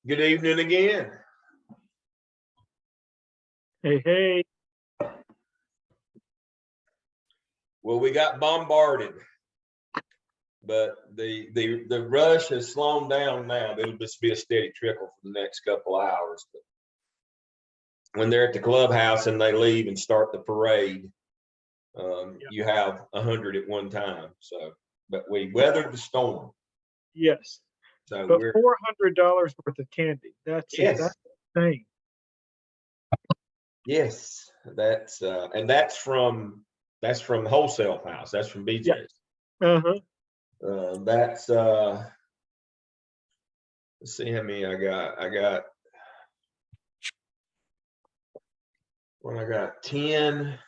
Good evening again. Hey. Well, we got bombarded, but the rush has slowed down now. It'll just be a steady trickle for the next couple hours. But when they're at the clubhouse and they leave and start the parade, you have 100 at one time. So, but we weathered the storm. Yes. So but we're $400 worth of candy. That's insane. Yes, that's and that's from the wholesale house. That's from BJ's. That's let's see how many I got. I got 10,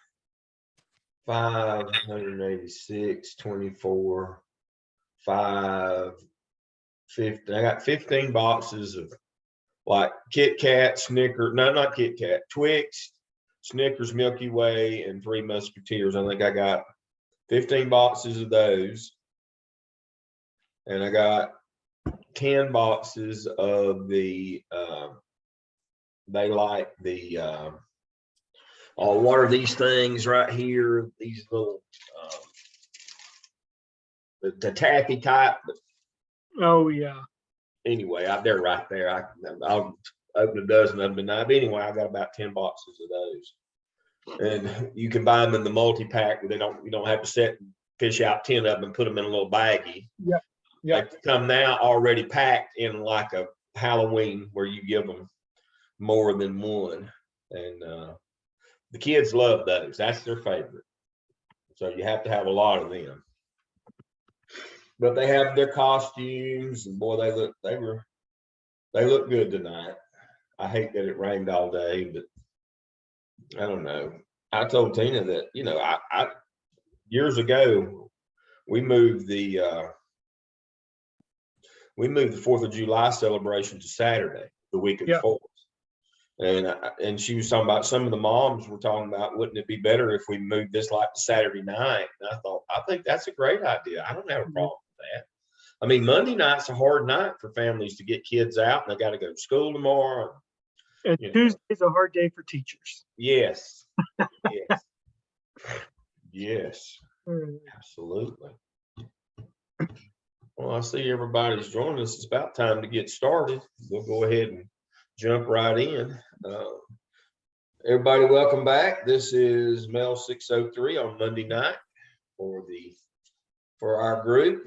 5, 186, 24, 5, 50. I got 15 boxes of like Kit Kat, Snickers, no, not Kit Kat, Twix, Snickers, Milky Way, and 3 Musketeers. I think I got 15 boxes of those. And I got 10 boxes of the, they like the, oh, what are these things right here? These little, the taffy type. Oh, yeah. Anyway, they're right there. I'll open a dozen of them tonight. But anyway, I got about 10 boxes of those. And you can buy them in the multi-pack. You don't have to set and fish out 10 of them and put them in a little baggie. Yeah. They come now already packed in like a Halloween where you give them more than one. And the kids love those. That's their favorite. So you have to have a lot of them. But they have their costumes, and boy, they look good tonight. I hate that it rained all day, but I don't know. I told Tina that, I years ago we moved the 4th of July celebration to Saturday, the week of the 4th. And she was talking about, some of the moms were talking about, wouldn't it be better if we moved this like Saturday night? And I thought, I think that's a great idea. I don't have a problem with that. I mean, Monday night's a hard night for families to get kids out, and they got to go to school tomorrow. And Tuesday's a hard day for teachers. Yes. Yes. Yes. Absolutely. Well, I see everybody's joining us. It's about time to get started. We'll go ahead and jump right in. Everybody, welcome back. This is Mels 603 on Monday night for our group.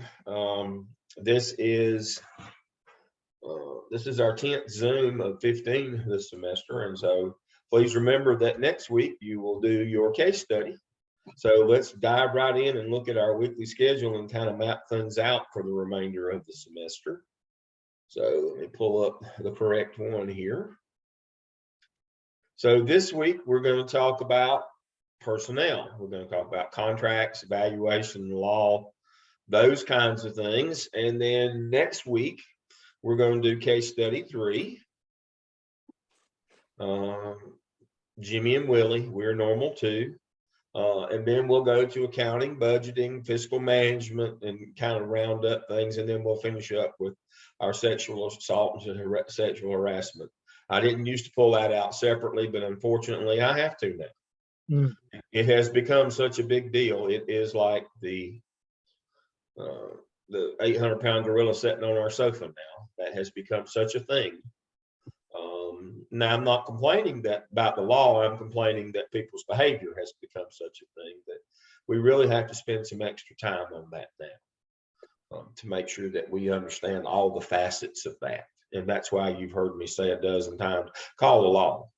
This is our 10th Zoom of 15 this semester, and so please remember that next week you will do your case study. So let's dive right in and look at our weekly schedule and kind of map things out for the remainder of the semester. So let me pull up the correct one here. So this week we're going to talk about personnel. We're going to talk about contracts, evaluation, law, those kinds of things. And then next week we're going to do case study 3. Jimmy and Willie, we're normal 2. And then we'll go to accounting, budgeting, fiscal management, and kind of round up things. And then we'll finish up with our sexual assault and sexual harassment. I didn't used to pull that out separately, but unfortunately I have to now. It has become such a big deal. It is like the 800-pound gorilla sitting on our sofa now. That has become such a thing. Now, I'm not complaining about the law. I'm complaining that people's behavior has become such a thing that we really have to spend some extra time on that now to make sure that we understand all the facets of that. And that's why you've heard me say a dozen times, call the law.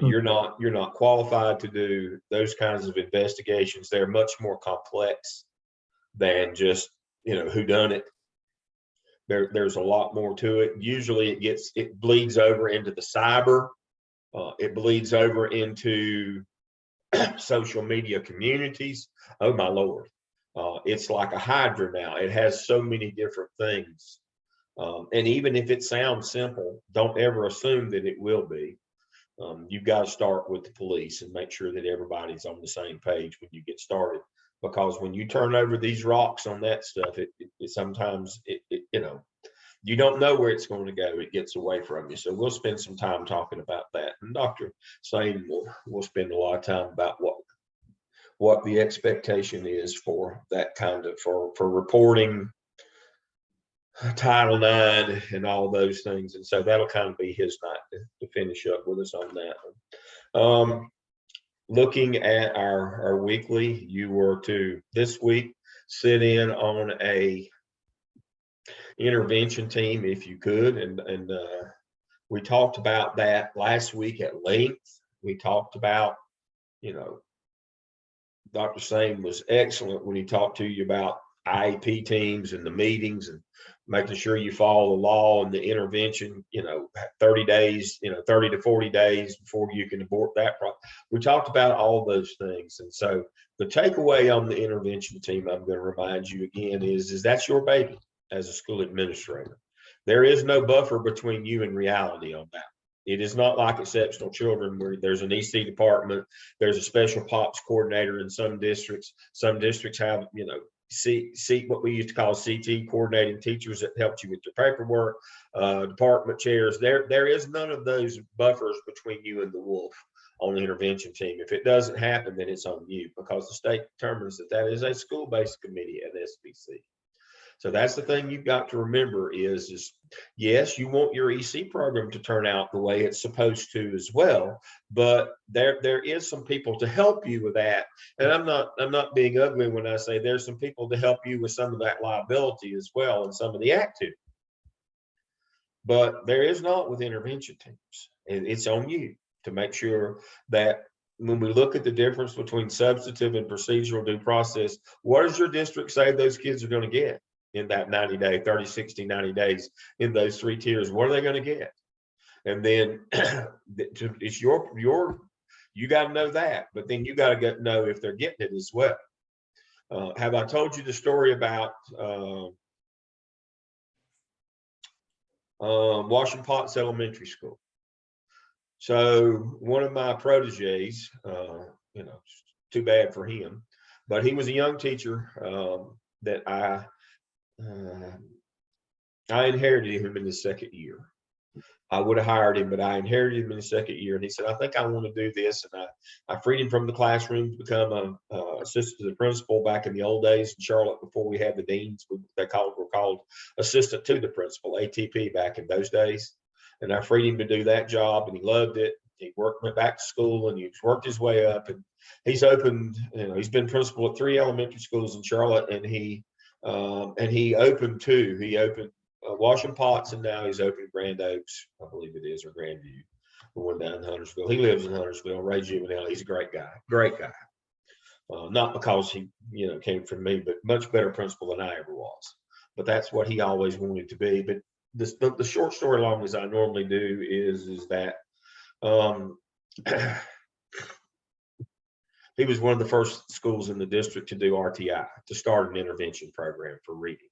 You're not qualified to do those kinds of investigations. They're much more complex than just, who done it. There's a lot more to it. Usually it bleeds over into the cyber. It bleeds over into social media communities. Oh my Lord. It's like a hydra now. It has so many different things. And even if it sounds simple, don't ever assume that it will be. You've got to start with the police and make sure that everybody's on the same page when you get started. Because when you turn over these rocks on that stuff, it sometimes you don't know where it's going to go. It gets away from you. So we'll spend some time talking about that. And Dr. Sane will spend a lot of time about what the expectation is for that kind of for reporting Title IX and all those things. And so that'll kind of be his night to finish up with us on that one. Looking at our weekly, you were to this week sit in on a intervention team if you could, and we talked about that last week at length. We talked about, you know, Dr. Sane was excellent when he talked to you about IEP teams and the meetings and making sure you follow the law and the intervention, 30 days, 30 to 40 days before you can abort that. We talked about all those things. And so the takeaway on the intervention team, I'm going to remind you again, is that's your baby as a school administrator. There is no buffer between you and reality on that. It is not like exceptional children where there's an EC department, there's a special POPS coordinator in some districts. Some districts have, what we used to call CT, coordinating teachers that helped you with your paperwork, department chairs. There is none of those buffers between you and the wolf on the intervention team. If it doesn't happen, then it's on you, because the state determines that is a school-based committee at SBC. So that's the thing you've got to remember is yes, you want your EC program to turn out the way it's supposed to as well, but there is some people to help you with that. And I'm not being ugly when I say there's some people to help you with some of that liability as well and some of the activity. But there is not with intervention teams. It's on you to make sure that when we look at the difference between substantive and procedural due process, what does your district say those kids are going to get in that 90-day, 30, 60, 90 days in those three tiers? What are they going to get? And then it's you got to know that, but then you got to know if they're getting it as well. Have I told you the story about Washington Potts Elementary School? So one of my proteges, too bad for him, but he was a young teacher that I inherited him in the second year. I would have hired him, but I inherited him in the second year. And he said, I think I want to do this. And I freed him from the classroom to become a assistant to the principal. Back in the old days in Charlotte, before we had the deans, were called assistant to the principal, ATP, back in those days. And I freed him to do that job, and he loved it. He went back to school, and he's worked his way up. And he's opened, he's been principal at 3 elementary schools in Charlotte, and he opened 2. He opened Washington Potts, and now he's opened Grand Oaks, I believe it is, or Grandview, the one down in Huntersville. He lives in Huntersville, Ray Juvenile. He's a great guy. Not because he, came from me, but much better principal than I ever was. But that's what he always wanted to be. But the short story long as I normally do is that he was one of the first schools in the district to do RTI, to start an intervention program for reading,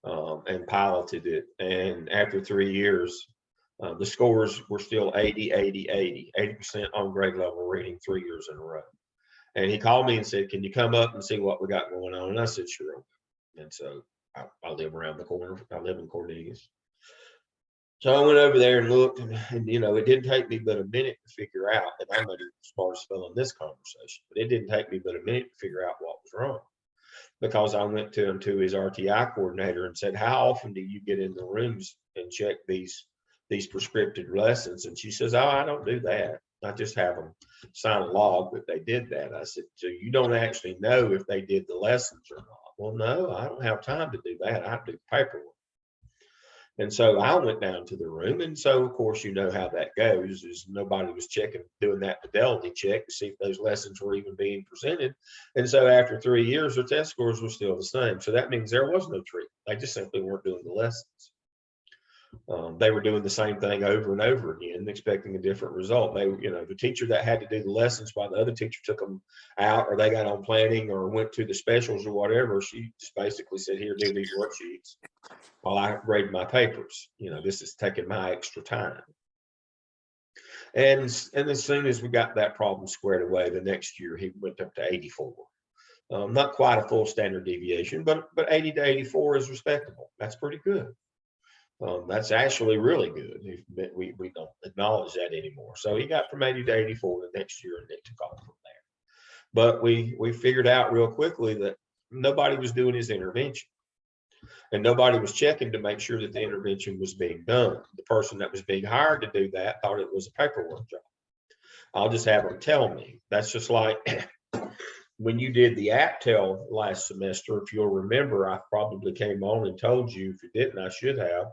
and piloted it. And after 3 years, the scores were still 80% on grade level reading 3 years in a row. And he called me and said, can you come up and see what we got going on? And I said, sure. And so I live around the corner. I live in Cornelius. So I went over there and looked, and it didn't take me but a minute to figure out, and I'm not even the smartest fellow in this conversation, but it didn't take me but a minute to figure out what was wrong. Because I went to him, to his RTI coordinator, and said, how often do you get in the rooms and check these prescriptive lessons? And she says, oh, I don't do that. I just have them sign a log that they did that. I said, so you don't actually know if they did the lessons or not? Well, no, I don't have time to do that. I do paperwork. And so I went down to the room. And so, of course, you know how that goes, is nobody was doing that fidelity check to see if those lessons were even being presented. And so after 3 years, their test scores were still the same. So that means there was no treatment. They just simply weren't doing the lessons. They were doing the same thing over and over again, expecting a different result. They, the teacher that had to do the lessons while the other teacher took them out, or they got on planning or went to the specials or whatever, she just basically said, here, do these worksheets while I grade my papers. This is taking my extra time. And as soon as we got that problem squared away, the next year he went up to 84. Not quite a full standard deviation, but 80 to 84 is respectable. That's pretty good. That's actually really good. We don't acknowledge that anymore. So he got promoted to 84 the next year, and it took off from there. But we figured out real quickly that nobody was doing his intervention, and nobody was checking to make sure that the intervention was being done. The person that was being hired to do that thought it was a paperwork job. I'll just have them tell me. That's just like when you did the app tell last semester. If you'll remember, I probably came on and told you. If you didn't, I should have.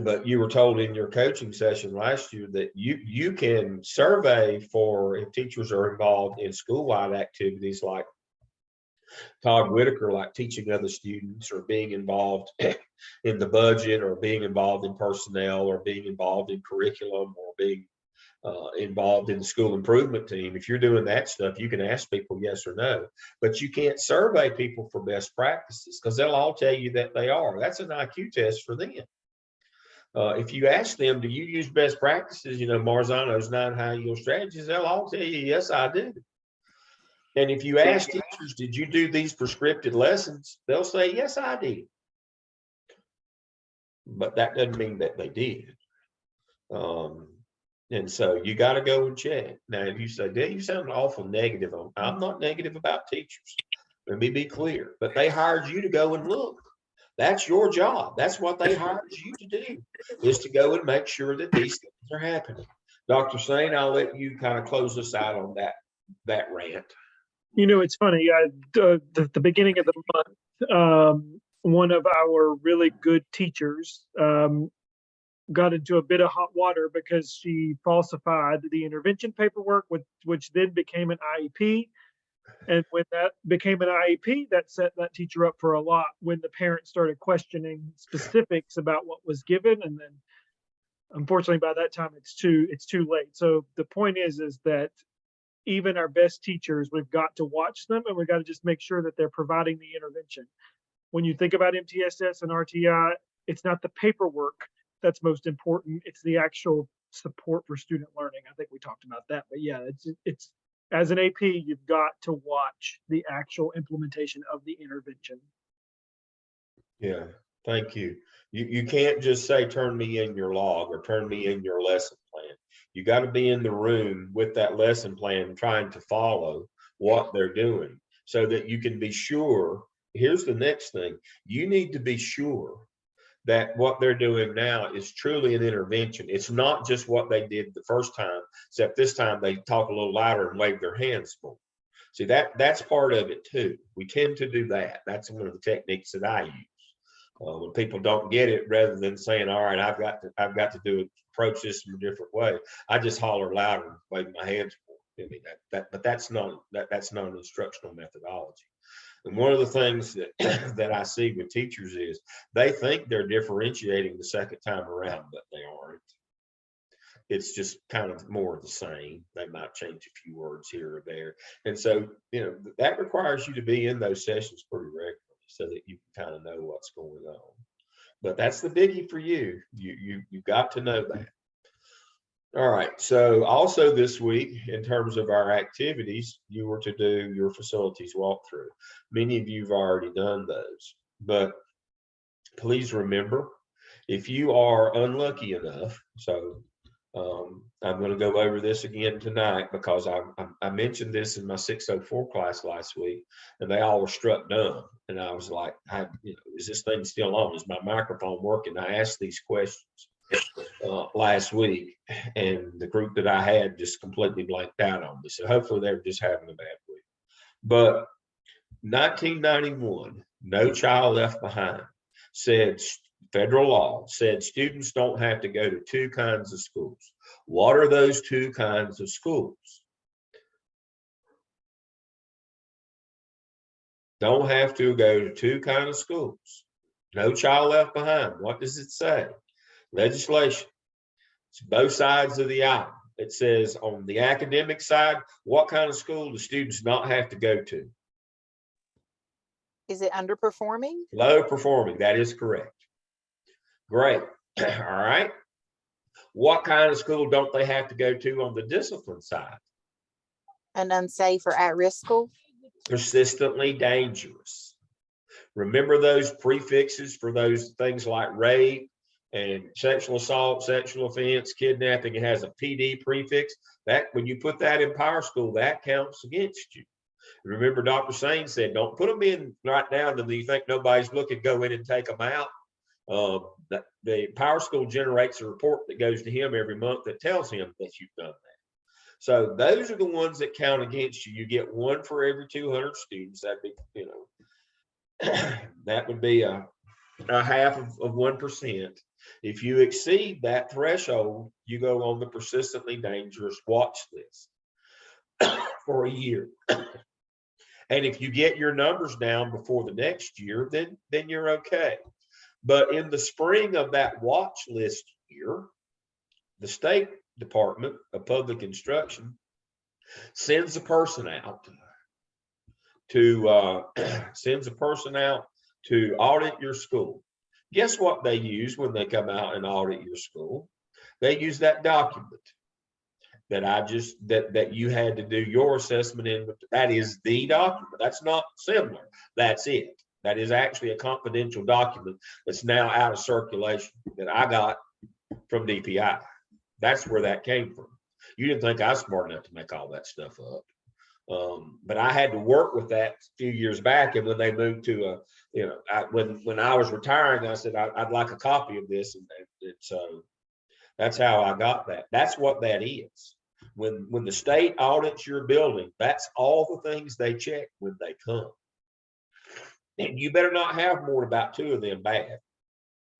But you were told in your coaching session last year that you can survey for if teachers are involved in school-wide activities like Todd Whitaker, like teaching other students or being involved in the budget or being involved in personnel or being involved in curriculum or being involved in the school improvement team. If you're doing that stuff, you can ask people yes or no, but you can't survey people for best practices because they'll all tell you that they are. That's an IQ test for them. If you ask them, do you use best practices, Marzano's 9 high-yield strategies, they'll all tell you, yes, I do. And if you ask teachers, did you do these prescripted lessons? They'll say, yes, I did. But that doesn't mean that they did. And so you got to go and check. Now, if you say, Dad, you sound awful negative. I'm not negative about teachers. Let me be clear. But they hired you to go and look. That's your job. That's what they hired you to do, is to go and make sure that these things are happening. Dr. Sain, I'll let you kind of close us out on that rant. It's funny. The beginning of the month, one of our really good teachers got into a bit of hot water because she falsified the intervention paperwork, which then became an IEP. And when that became an IEP, that set that teacher up for a lot when the parents started questioning specifics about what was given. And then unfortunately, by that time, it's too late. So the point is that even our best teachers, we've got to watch them, and we've got to just make sure that they're providing the intervention. When you think about MTSS and RTI, it's not the paperwork that's most important. It's the actual support for student learning. I think we talked about that, but yeah, it's as an AP, you've got to watch the actual implementation of the intervention. Yeah, thank you. You can't just say, turn me in your log or turn me in your lesson plan. You got to be in the room with that lesson plan trying to follow what they're doing so that you can be sure. Here's the next thing. You need to be sure that what they're doing now is truly an intervention. It's not just what they did the first time, except this time they talk a little louder and wave their hands more. See, that's part of it too. We tend to do that. That's one of the techniques that I use. When people don't get it, rather than saying, all right, I've got to approach this in a different way, I just holler louder and wave my hands more. I mean, but that's not an instructional methodology. And one of the things that that I see with teachers is they think they're differentiating the second time around, but they aren't. It's just kind of more of the same. They might change a few words here or there. And so, that requires you to be in those sessions pretty regularly so that you can kind of know what's going on. But that's the biggie for you. You've got to know that. All right. So also this week, in terms of our activities, you were to do your facilities walkthrough. Many of you have already done those, but please remember, if you are unlucky enough, so I'm going to go over this again tonight because I mentioned this in my 604 class last week, and they all were struck dumb. And I was like, is this thing still on? Is my microphone working? I asked these questions last week, and the group that I had just completely blanked out on me. So hopefully they were just having a bad week. But 1991, No Child Left Behind said, federal law said students don't have to go to 2 kinds of schools. What are those 2 kinds of schools? Don't have to go to 2 kinds of schools. No Child Left Behind. What does it say? Legislation. It's both sides of the aisle. It says on the academic side, what kind of school do students not have to go to? Is it underperforming? Low performing. That is correct. Great. All right. What kind of school don't they have to go to on the discipline side? An unsafe or at-risk school? Persistently dangerous. Remember those prefixes for those things like rape, And sexual assault, sexual offense, kidnapping, it has a PD prefix. That when you put that in Power School, that counts against you. Remember, Dr. Sane said, don't put them in right now until you think nobody's looking, go in and take them out. That the Power School generates a report that goes to him every month that tells him that you've done that. So those are the ones that count against you. You get one for every 200 students. That'd be, that would be a half of 1%. If you exceed that threshold, you go on the persistently dangerous watch list for a year. And if you get your numbers down before the next year, then you're okay. But in the spring of that watch list year, the State Department of Public Instruction sends a person out to audit your school. Guess what they use when they come out and audit your school? They use that document that that you had to do your assessment in. That is the document. That's not similar. That's it. That is actually a confidential document that's now out of circulation that I got from DPI. That's where that came from. You didn't think I was smart enough to make all that stuff up. But I had to work with that a few years back. And when they moved to when I was retiring, I said, I'd like a copy of this. And so that's how I got that. That's what that is. When the state audits your building, that's all the things they check when they come. And you better not have more than about 2 of them bad,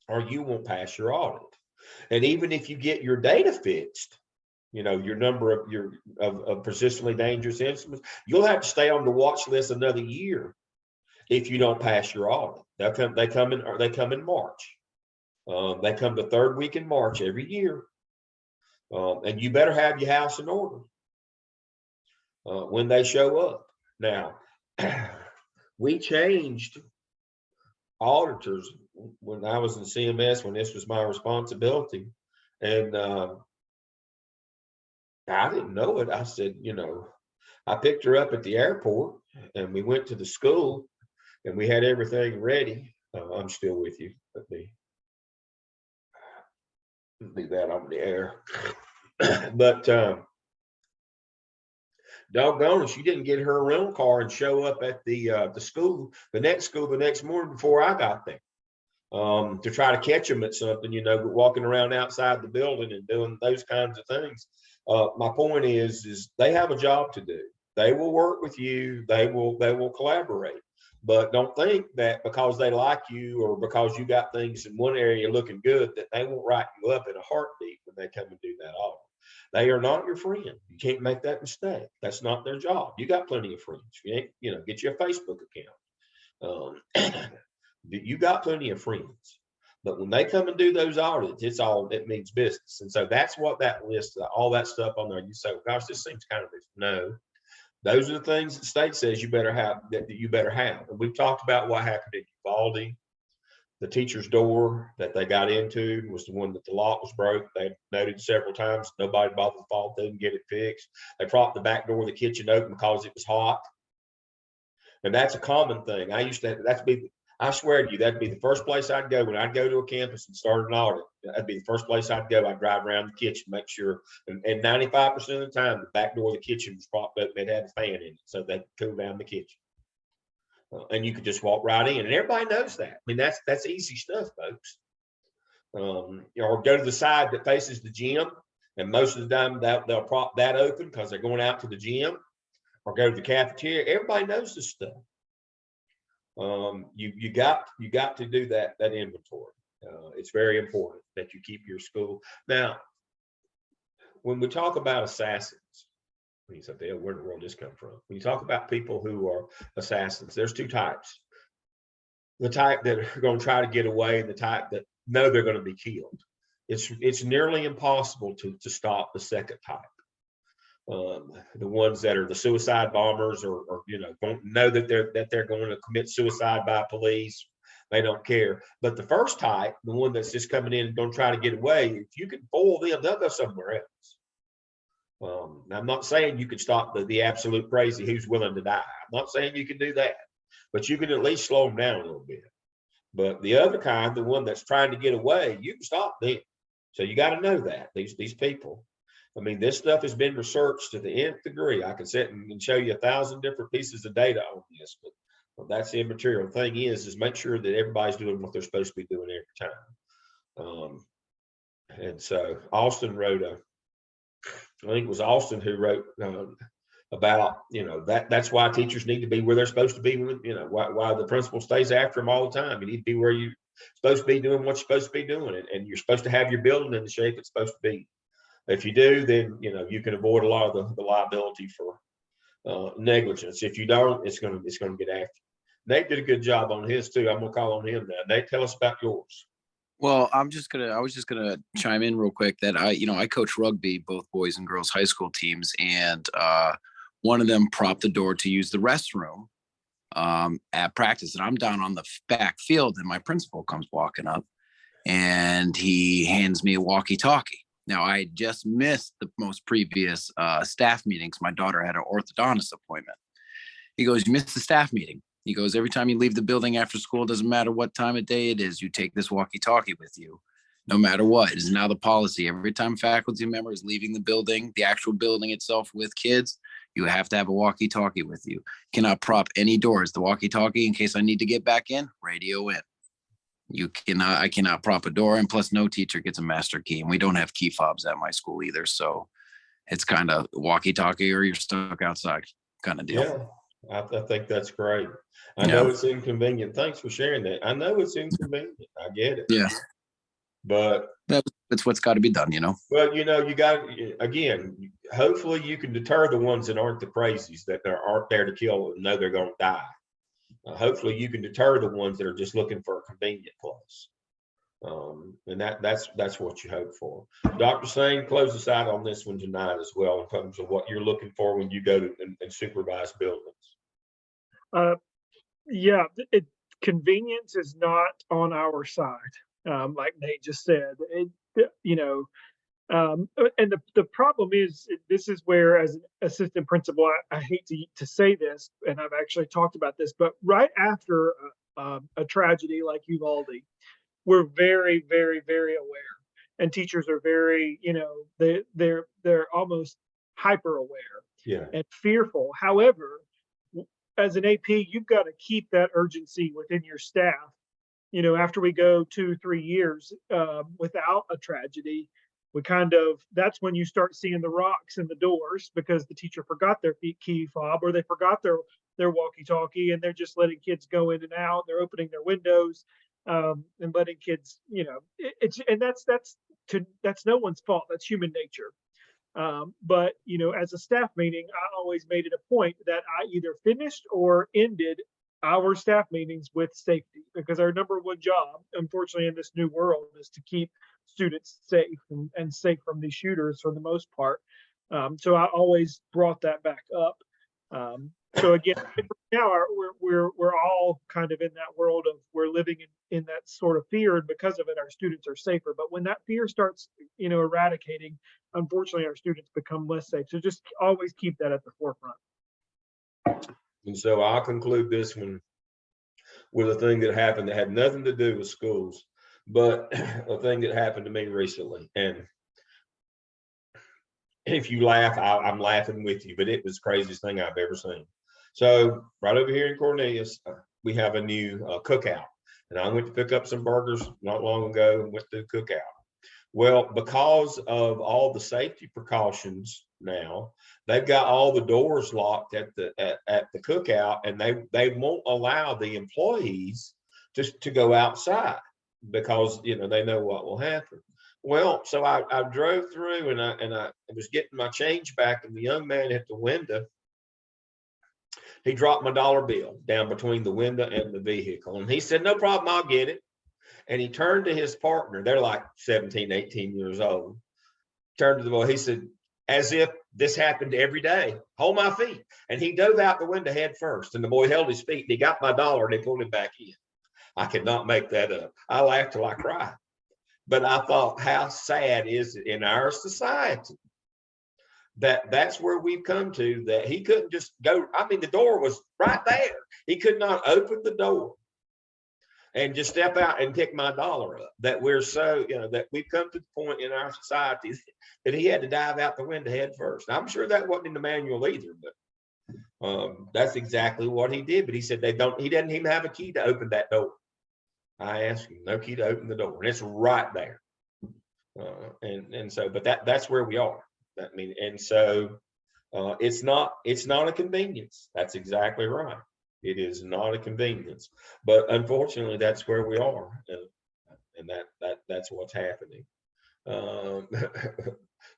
or you won't pass your audit. And even if you get your data fixed, your number of persistently dangerous instruments, you'll have to stay on the watch list another year if you don't pass your audit. They come in March. They come the 3rd week in March every year. And you better have your house in order when they show up. Now, we changed auditors when I was in CMS, when this was my responsibility. And I didn't know it. I said, I picked her up at the airport and we went to the school and we had everything ready. I'm still with you. Let me leave that on the air. But doggone it, she didn't get her rental car and show up at the school the next morning before I got there. To try to catch them at something, walking around outside the building and doing those kinds of things. My point is they have a job to do. They will work with you. They will collaborate. But don't think that because they like you or because you got things in one area looking good that they won't write you up in a heartbeat when they come and do that audit. They are not your friend. You can't make that mistake. That's not their job. You got plenty of friends. You ain't, get you a Facebook account. You got plenty of friends. But when they come and do those audits, it means business. And so that's what that list, all that stuff on there. You say, well, gosh, this seems kind of no. Those are the things the state says you better have, that you better have. And we've talked about what happened in Uvalde. The teacher's door that they got into was the one that the lock was broke. They noted several times, nobody bothered to fall through and get it fixed. They propped the back door of the kitchen open because it was hot. And that's a common thing. I swear to you, that'd be the first place I'd go when I'd go to a campus and start an audit. That'd be the first place I'd go. I'd drive around the kitchen, make sure, and 95% of the time, the back door of the kitchen was propped up and it had a fan in it, so they could cool down the kitchen. And you could just walk right in, and everybody knows that. I mean, that's easy stuff, folks. Or go to the side that faces the gym, and most of the time they'll prop that open because they're going out to the gym, or go to the cafeteria. Everybody knows this stuff. You got to do that inventory. It's very important that you keep your school. Now, when we talk about assassins, you say, where in the world did this come from? When you talk about people who are assassins, there's 2 types. The type that are going to try to get away and the type that know they're going to be killed. It's nearly impossible to stop the second type. The ones that are the suicide bombers or don't know that they're going to commit suicide by police. They don't care. But the first type, the one that's just coming in and going to try to get away, if you can foil them, they'll go somewhere else. I'm not saying you can stop the absolute crazy who's willing to die. I'm not saying you can do that, but you can at least slow them down a little bit. But the other kind, the one that's trying to get away, you can stop them. So you got to know that these people. I mean, this stuff has been researched to the nth degree. I can sit and show you 1,000 different pieces of data on this, but that's the immaterial thing is make sure that everybody's doing what they're supposed to be doing every time. And so Austin wrote I think it was Austin who wrote about, that's why teachers need to be where they're supposed to be, why the principal stays after them all the time. You need to be where you're supposed to be doing what you're supposed to be doing, and you're supposed to have your building in the shape it's supposed to be. If you do, then, you can avoid a lot of the liability for negligence. If you don't, it's going to get after you. Nate did a good job on his too. I'm going to call on him now. Nate, tell us about yours. Well, I was just gonna chime in real quick that I coach rugby, both boys and girls high school teams, and one of them propped the door to use the restroom at practice, and I'm down on the back field, and my principal comes walking up, and he hands me a walkie-talkie. Now, I just missed the most previous staff meetings. My daughter had an orthodontist appointment. He goes, "You missed the staff meeting." He goes, "Every time you leave the building after school, doesn't matter what time of day it is, you take this walkie-talkie with you, no matter what. It's now the policy. Every time faculty member is leaving the building, the actual building itself with kids, you have to have a walkie-talkie with you. Cannot prop any doors. The walkie-talkie, in case I need to get back in, radio in. I cannot prop a door, and plus no teacher gets a master key, and we don't have key fobs at my school either. So it's kind of walkie-talkie or you're stuck outside kind of deal." Yeah. I think that's great. I know it's inconvenient. Thanks for sharing that. I know it's inconvenient. I get it. Yeah. But that's what's got to be done, Well, you got, again, hopefully you can deter the ones that aren't the crazies, that aren't there to kill and know they're going to die. Hopefully you can deter the ones that are just looking for a convenient place. And that's what you hope for. Dr. Singh, close us out on this one tonight as well in terms of what you're looking for when you go to and supervise buildings. Yeah, convenience is not on our side, like Nate just said. And the problem is, this is where, as an assistant principal, I hate to say this, and I've actually talked about this, but right after a tragedy like Uvalde, we're very, very, very aware, and teachers are very, they're almost hyper aware and fearful. However, as an AP, you've got to keep that urgency within your staff. After we go 2-3 years without a tragedy, that's when you start seeing the rocks in the doors because the teacher forgot their key fob or they forgot their walkie-talkie, and they're just letting kids go in and out. They're opening their windows and letting kids, and that's no one's fault. That's human nature. But as a staff meeting, I always made it a point that I either finished or ended our staff meetings with safety, because our number one job, unfortunately, in this new world, is to keep students safe and safe from these shooters for the most part. So I always brought that back up. So again, now we're all kind of in that world of we're living in that sort of fear, and because of it, our students are safer. But when that fear starts, eradicating, unfortunately, our students become less safe. So just always keep that at the forefront. And so I'll conclude this one with a thing that happened that had nothing to do with schools, but a thing that happened to me recently. And if you laugh, I'm laughing with you, but it was the craziest thing I've ever seen. So right over here in Cornelius, we have a new cookout, and I went to pick up some burgers not long ago and went to the cookout. Well, because of all the safety precautions now, they've got all the doors locked at the cookout, and they won't allow the employees to go outside because they know what will happen. Well, so I drove through and I was getting my change back, and the young man at the window, he dropped my dollar bill down between the window and the vehicle, and he said, "No problem, I'll get it." And he turned to his partner. They're like 17, 18 years old. Turned to the boy. He said, as if this happened every day, "Hold my feet." And he dove out the window head first. And the boy held his feet, and he got my dollar, and they pulled him back in. I could not make that up. I laughed till I cried. But I thought, how sad is it in our society that's where we've come to, that he couldn't just go. I mean, the door was right there. He could not open the door. and just step out and pick my dollar up. That we're so, that we've come to the point in our society that he had to dive out the window head first. I'm sure that wasn't in the manual either, but that's exactly what he did. But he said he didn't even have a key to open that door. I asked him, no key to open the door, and it's right there. And so, but that's where we are. And so it's not a convenience. That's exactly right. It is not a convenience, but unfortunately, that's where we are, and that's what's happening.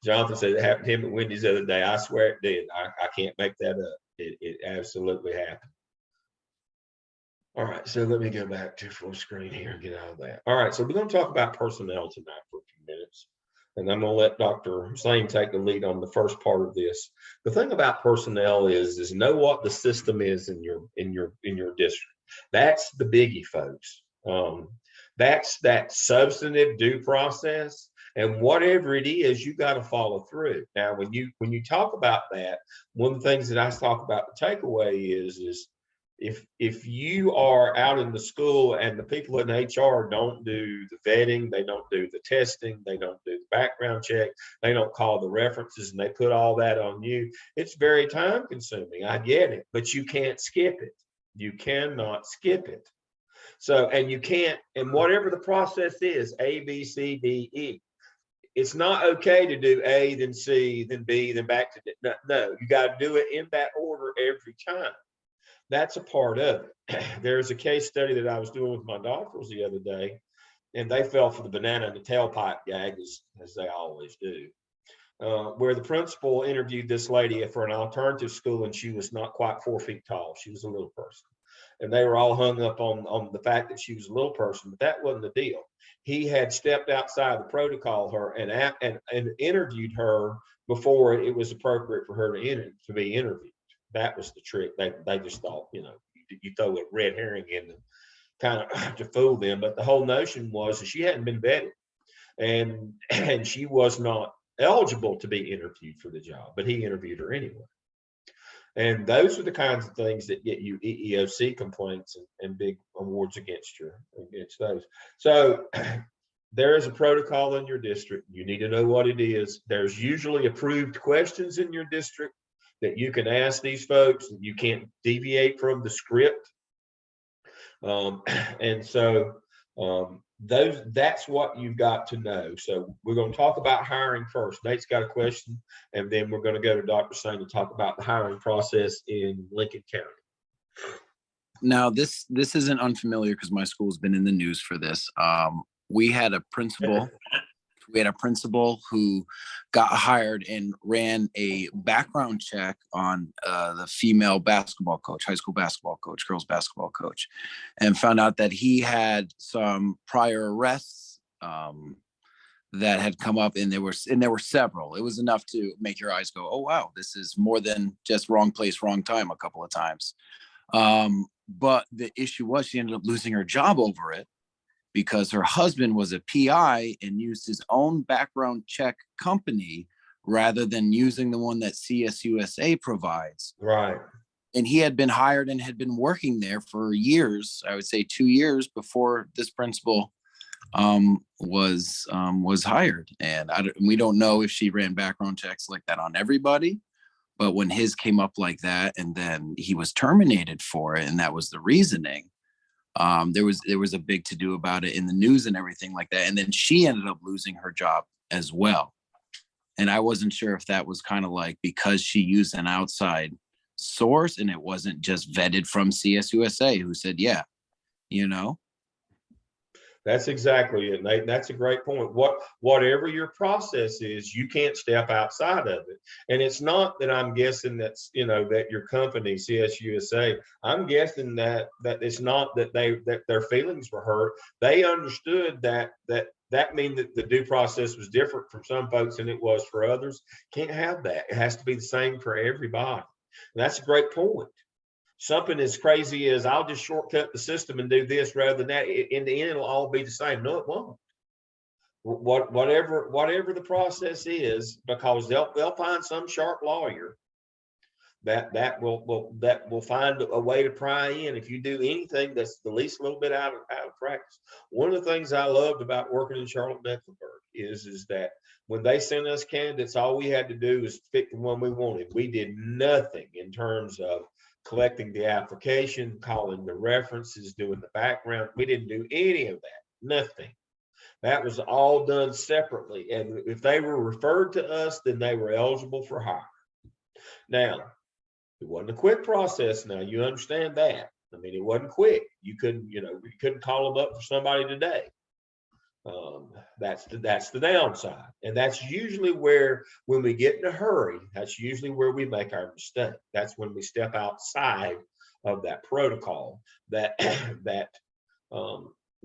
Jonathan said it happened to him at Wendy's the other day. I swear it did. I can't make that up. It absolutely happened. All right, so let me go back to full screen here and get out of that. All right, so we're going to talk about personnel tonight for a few minutes, and I'm going to let Dr. Hussein take the lead on the first part of this. The thing about personnel is know what the system is in your district. That's the biggie, folks. That's that substantive due process, and whatever it is, you got to follow through. Now, when you talk about that, one of the things that I talk about the takeaway is if you are out in the school and the people in HR don't do the vetting, they don't do the testing, they don't do the background check, they don't call the references, and they put all that on you, it's very time consuming. I get it, but you can't skip it. You cannot skip it. So, and you can't, and whatever the process is, A, B, C, D, E, it's not okay to do A, then C, then B, then back to D. No, you got to do it in that order every time. That's a part of it. There's a case study that I was doing with my daughters the other day, and they fell for the banana in the tailpipe gag, as they always do, where the principal interviewed this lady for an alternative school, and she was not quite 4 feet tall. She was a little person. And they were all hung up on the fact that she was a little person, but that wasn't the deal. He had stepped outside the protocol and interviewed her before it was appropriate for her to be interviewed. That was the trick. They just thought, you throw a red herring in them, kind of to fool them. But the whole notion was that she hadn't been vetted, and she was not eligible to be interviewed for the job. But he interviewed her anyway. And those are the kinds of things that get you EEOC complaints and big awards against those. So there is a protocol in your district. You need to know what it is. There's usually approved questions in your district that you can ask these folks. You can't deviate from the script. And so that's what you've got to know. So we're going to talk about hiring first. Nate's got a question, and then we're going to go to Dr. Singh to talk about the hiring process in Lincoln County. Now, this isn't unfamiliar because my school's been in the news for this. We had a principal who got hired and ran a background check on the female basketball coach, high school basketball coach, girls basketball coach, and found out that he had some prior arrests that had come up, and there were several. It was enough to make your eyes go, oh wow, this is more than just wrong place, wrong time a couple of times. But the issue was she ended up losing her job over it, because her husband was a PI and used his own background check company rather than using the one that CSUSA provides. Right. And he had been hired and had been working there for years, I would say 2 years before this principal was hired. And we don't know if she ran background checks like that on everybody, but when his came up like that, and then he was terminated for it, and that was the reasoning. There was a big to do about it in the news and everything like that. And then she ended up losing her job as well. And I wasn't sure if that was kind of like because she used an outside source and it wasn't just vetted from CSUSA who said, yeah, That's exactly it, Nate. That's a great point. Whatever your process is, you can't step outside of it. And it's not that I'm guessing that your company, CSUSA, I'm guessing that it's not that their feelings were hurt. They understood that means that the due process was different from some folks than it was for others. Can't have that. It has to be the same for everybody. And that's a great point. Something as crazy as I'll just shortcut the system and do this rather than that. In the end, it'll all be the same. No, it won't. Whatever the process is, because they'll find some sharp lawyer that will find a way to pry in if you do anything that's the least little bit out of practice. One of the things I loved about working in Charlotte-Mecklenburg is that when they sent us candidates, all we had to do was pick the one we wanted. We did nothing in terms of collecting the application, calling the references, doing the background. We didn't do any of that, nothing. That was all done separately. And if they were referred to us, then they were eligible for hire. Now, it wasn't a quick process. Now, you understand that. I mean, it wasn't quick. You couldn't call them up for somebody today. That's the downside. And that's usually where, when we get in a hurry, that's usually where we make our mistake. That's when we step outside of that protocol, that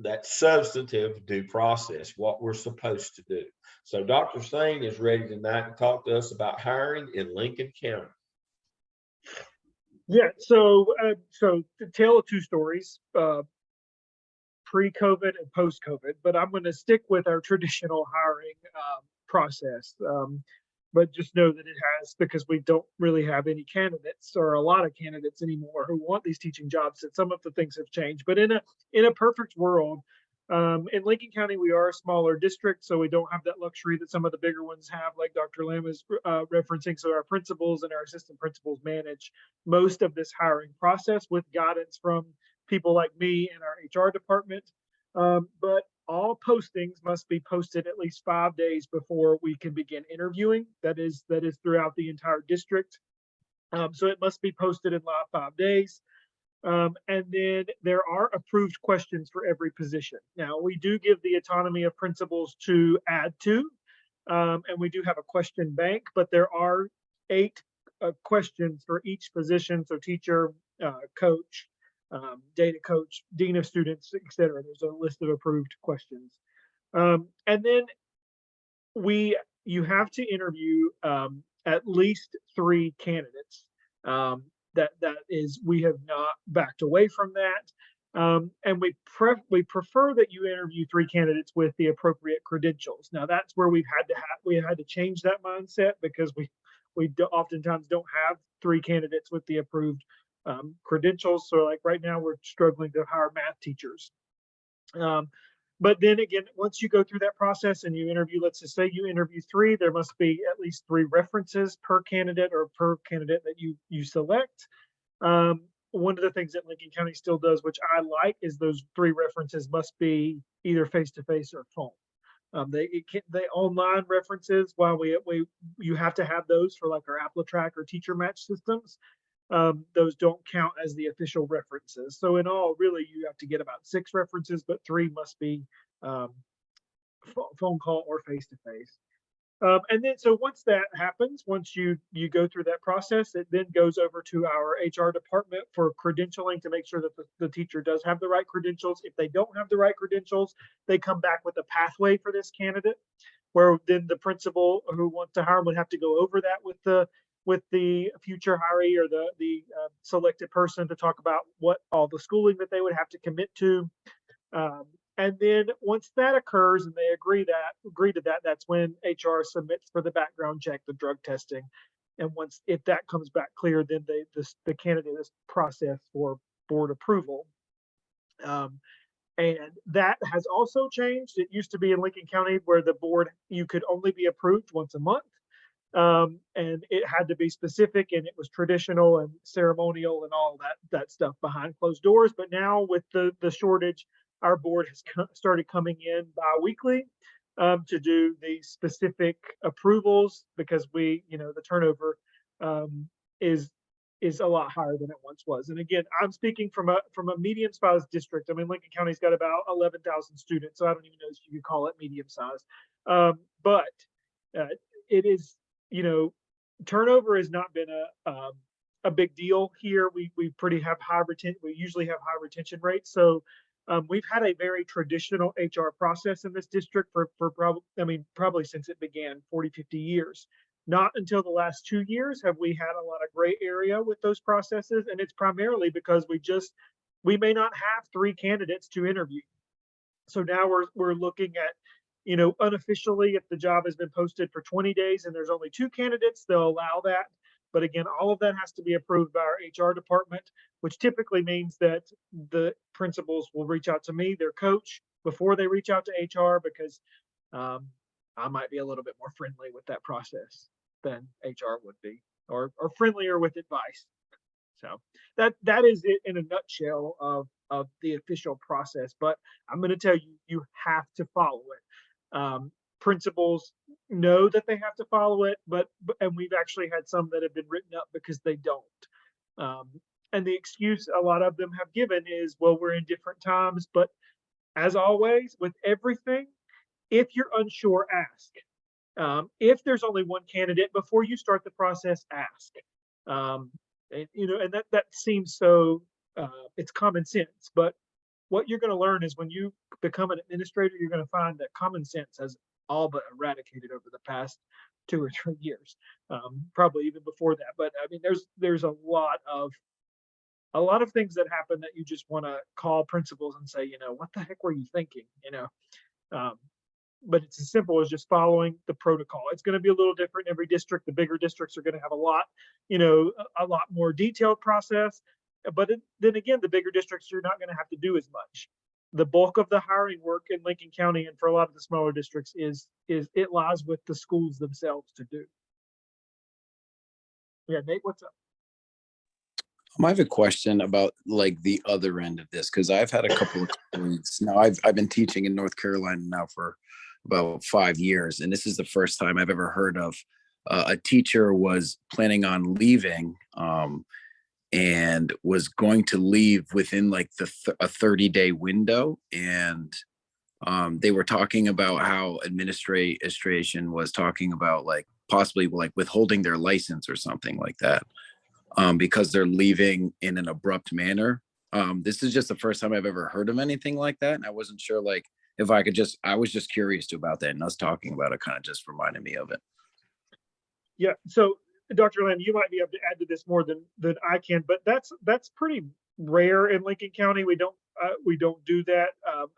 that substantive due process, what we're supposed to do. So Dr. Sane is ready tonight to talk to us about hiring in Lincoln County. Yeah, so to tell two stories, pre-COVID and post-COVID, but I'm going to stick with our traditional hiring process. But just know that it has, because we don't really have any candidates or a lot of candidates anymore who want these teaching jobs, that some of the things have changed. But in a perfect world, in Lincoln County, we are a smaller district, so we don't have that luxury that some of the bigger ones have, like Dr. Lamb is referencing. So our principals and our assistant principals manage most of this hiring process with guidance from people like me and our HR department. But all postings must be posted at least 5 days before we can begin interviewing. That is throughout the entire district. So it must be posted in 5 days. And then there are approved questions for every position. Now, we do give the autonomy of principals to add to, and we do have a question bank, but there are 8 questions for each position. So teacher, coach, data coach, dean of students, etc. There's a list of approved questions. And then you have to interview at least 3 candidates. That is, we have not backed away from that. And we prefer that you interview 3 candidates with the appropriate credentials. Now that's where we had to change that mindset, because we oftentimes don't have 3 candidates with the approved credentials. So like right now we're struggling to hire math teachers. But then again, once you go through that process and you interview, let's just say you interview 3, there must be at least 3 references per candidate or per candidate that you select. One of the things that Lincoln County still does, which I like, is those 3 references must be either face-to-face or phone. They online references, while you have to have those for like our AppleTrack or teacher match systems. Those don't count as the official references. So in all, really, you have to get about 6 references, but 3 must be phone call or face-to-face. And then, so once that happens, once you go through that process, it then goes over to our HR department for credentialing to make sure that the teacher does have the right credentials. If they don't have the right credentials, they come back with a pathway for this candidate, where then the principal who wants to hire would have to go over that with the future hiree or the selected person to talk about what all the schooling that they would have to commit to. And then once that occurs and they agree to that, that's when HR submits for the background check, the drug testing. And if that comes back clear, then the candidate is processed for board approval. And that has also changed. It used to be in Lincoln County where the board, you could only be approved once a month. And it had to be specific, and it was traditional and ceremonial and all that stuff behind closed doors. But now with the shortage, our board has started coming in bi-weekly to do the specific approvals, because the turnover is a lot higher than it once was. And again, I'm speaking from a medium-sized district. I mean, Lincoln County's got about 11,000 students, so I don't even know if you could call it medium-sized. But it is, turnover has not been a big deal here. We pretty have high retention. We usually have high retention rates. So we've had a very traditional HR process in this district for probably since it began 40, 50 years. Not until the last 2 years have we had a lot of gray area with those processes. And it's primarily because we may not have 3 candidates to interview. So now we're looking at, unofficially, if the job has been posted for 20 days and there's only 2 candidates, they'll allow that. But again, all of that has to be approved by our HR department, which typically means that the principals will reach out to me, their coach, before they reach out to HR, because I might be a little bit more friendly with that process than HR would be, or friendlier with advice. So that is it in a nutshell of the official process. But I'm going to tell you, you have to follow it. Principals know that they have to follow it, and we've actually had some that have been written up because they don't. And the excuse a lot of them have given is, well, we're in different times. But as always, with everything, if you're unsure, ask. If there's only one candidate, before you start the process, ask. And that seems so, it's common sense, but what you're going to learn is when you become an administrator, you're going to find that common sense has all but eradicated over the past 2 or 3 years, probably even before that. But I mean, there's a lot of things that happen that you just want to call principals and say, what the heck were you thinking? But it's as simple as just following the protocol. It's going to be a little different in every district. The bigger districts are going to have a lot more detailed process. But then again, the bigger districts, you're not going to have to do as much. The bulk of the hiring work in Lincoln County and for a lot of the smaller districts is it lies with the schools themselves to do. Yeah, Nate, what's up? I have a question about like the other end of this, because I've had a couple of colleagues now. I've been teaching in North Carolina now for about 5 years, and this is the first time I've ever heard of a teacher was planning on leaving and was going to leave within like a 30-day window, and they were talking about how administration was talking about like possibly like withholding their license or something like that. Because they're leaving in an abrupt manner. This is just the first time I've ever heard of anything like that. And I wasn't sure like if I was just curious about that, and us talking about it kind of just reminded me of it. Yeah. So Dr. Lamb, you might be able to add to this more than I can, but that's pretty rare in Lincoln County. We don't do that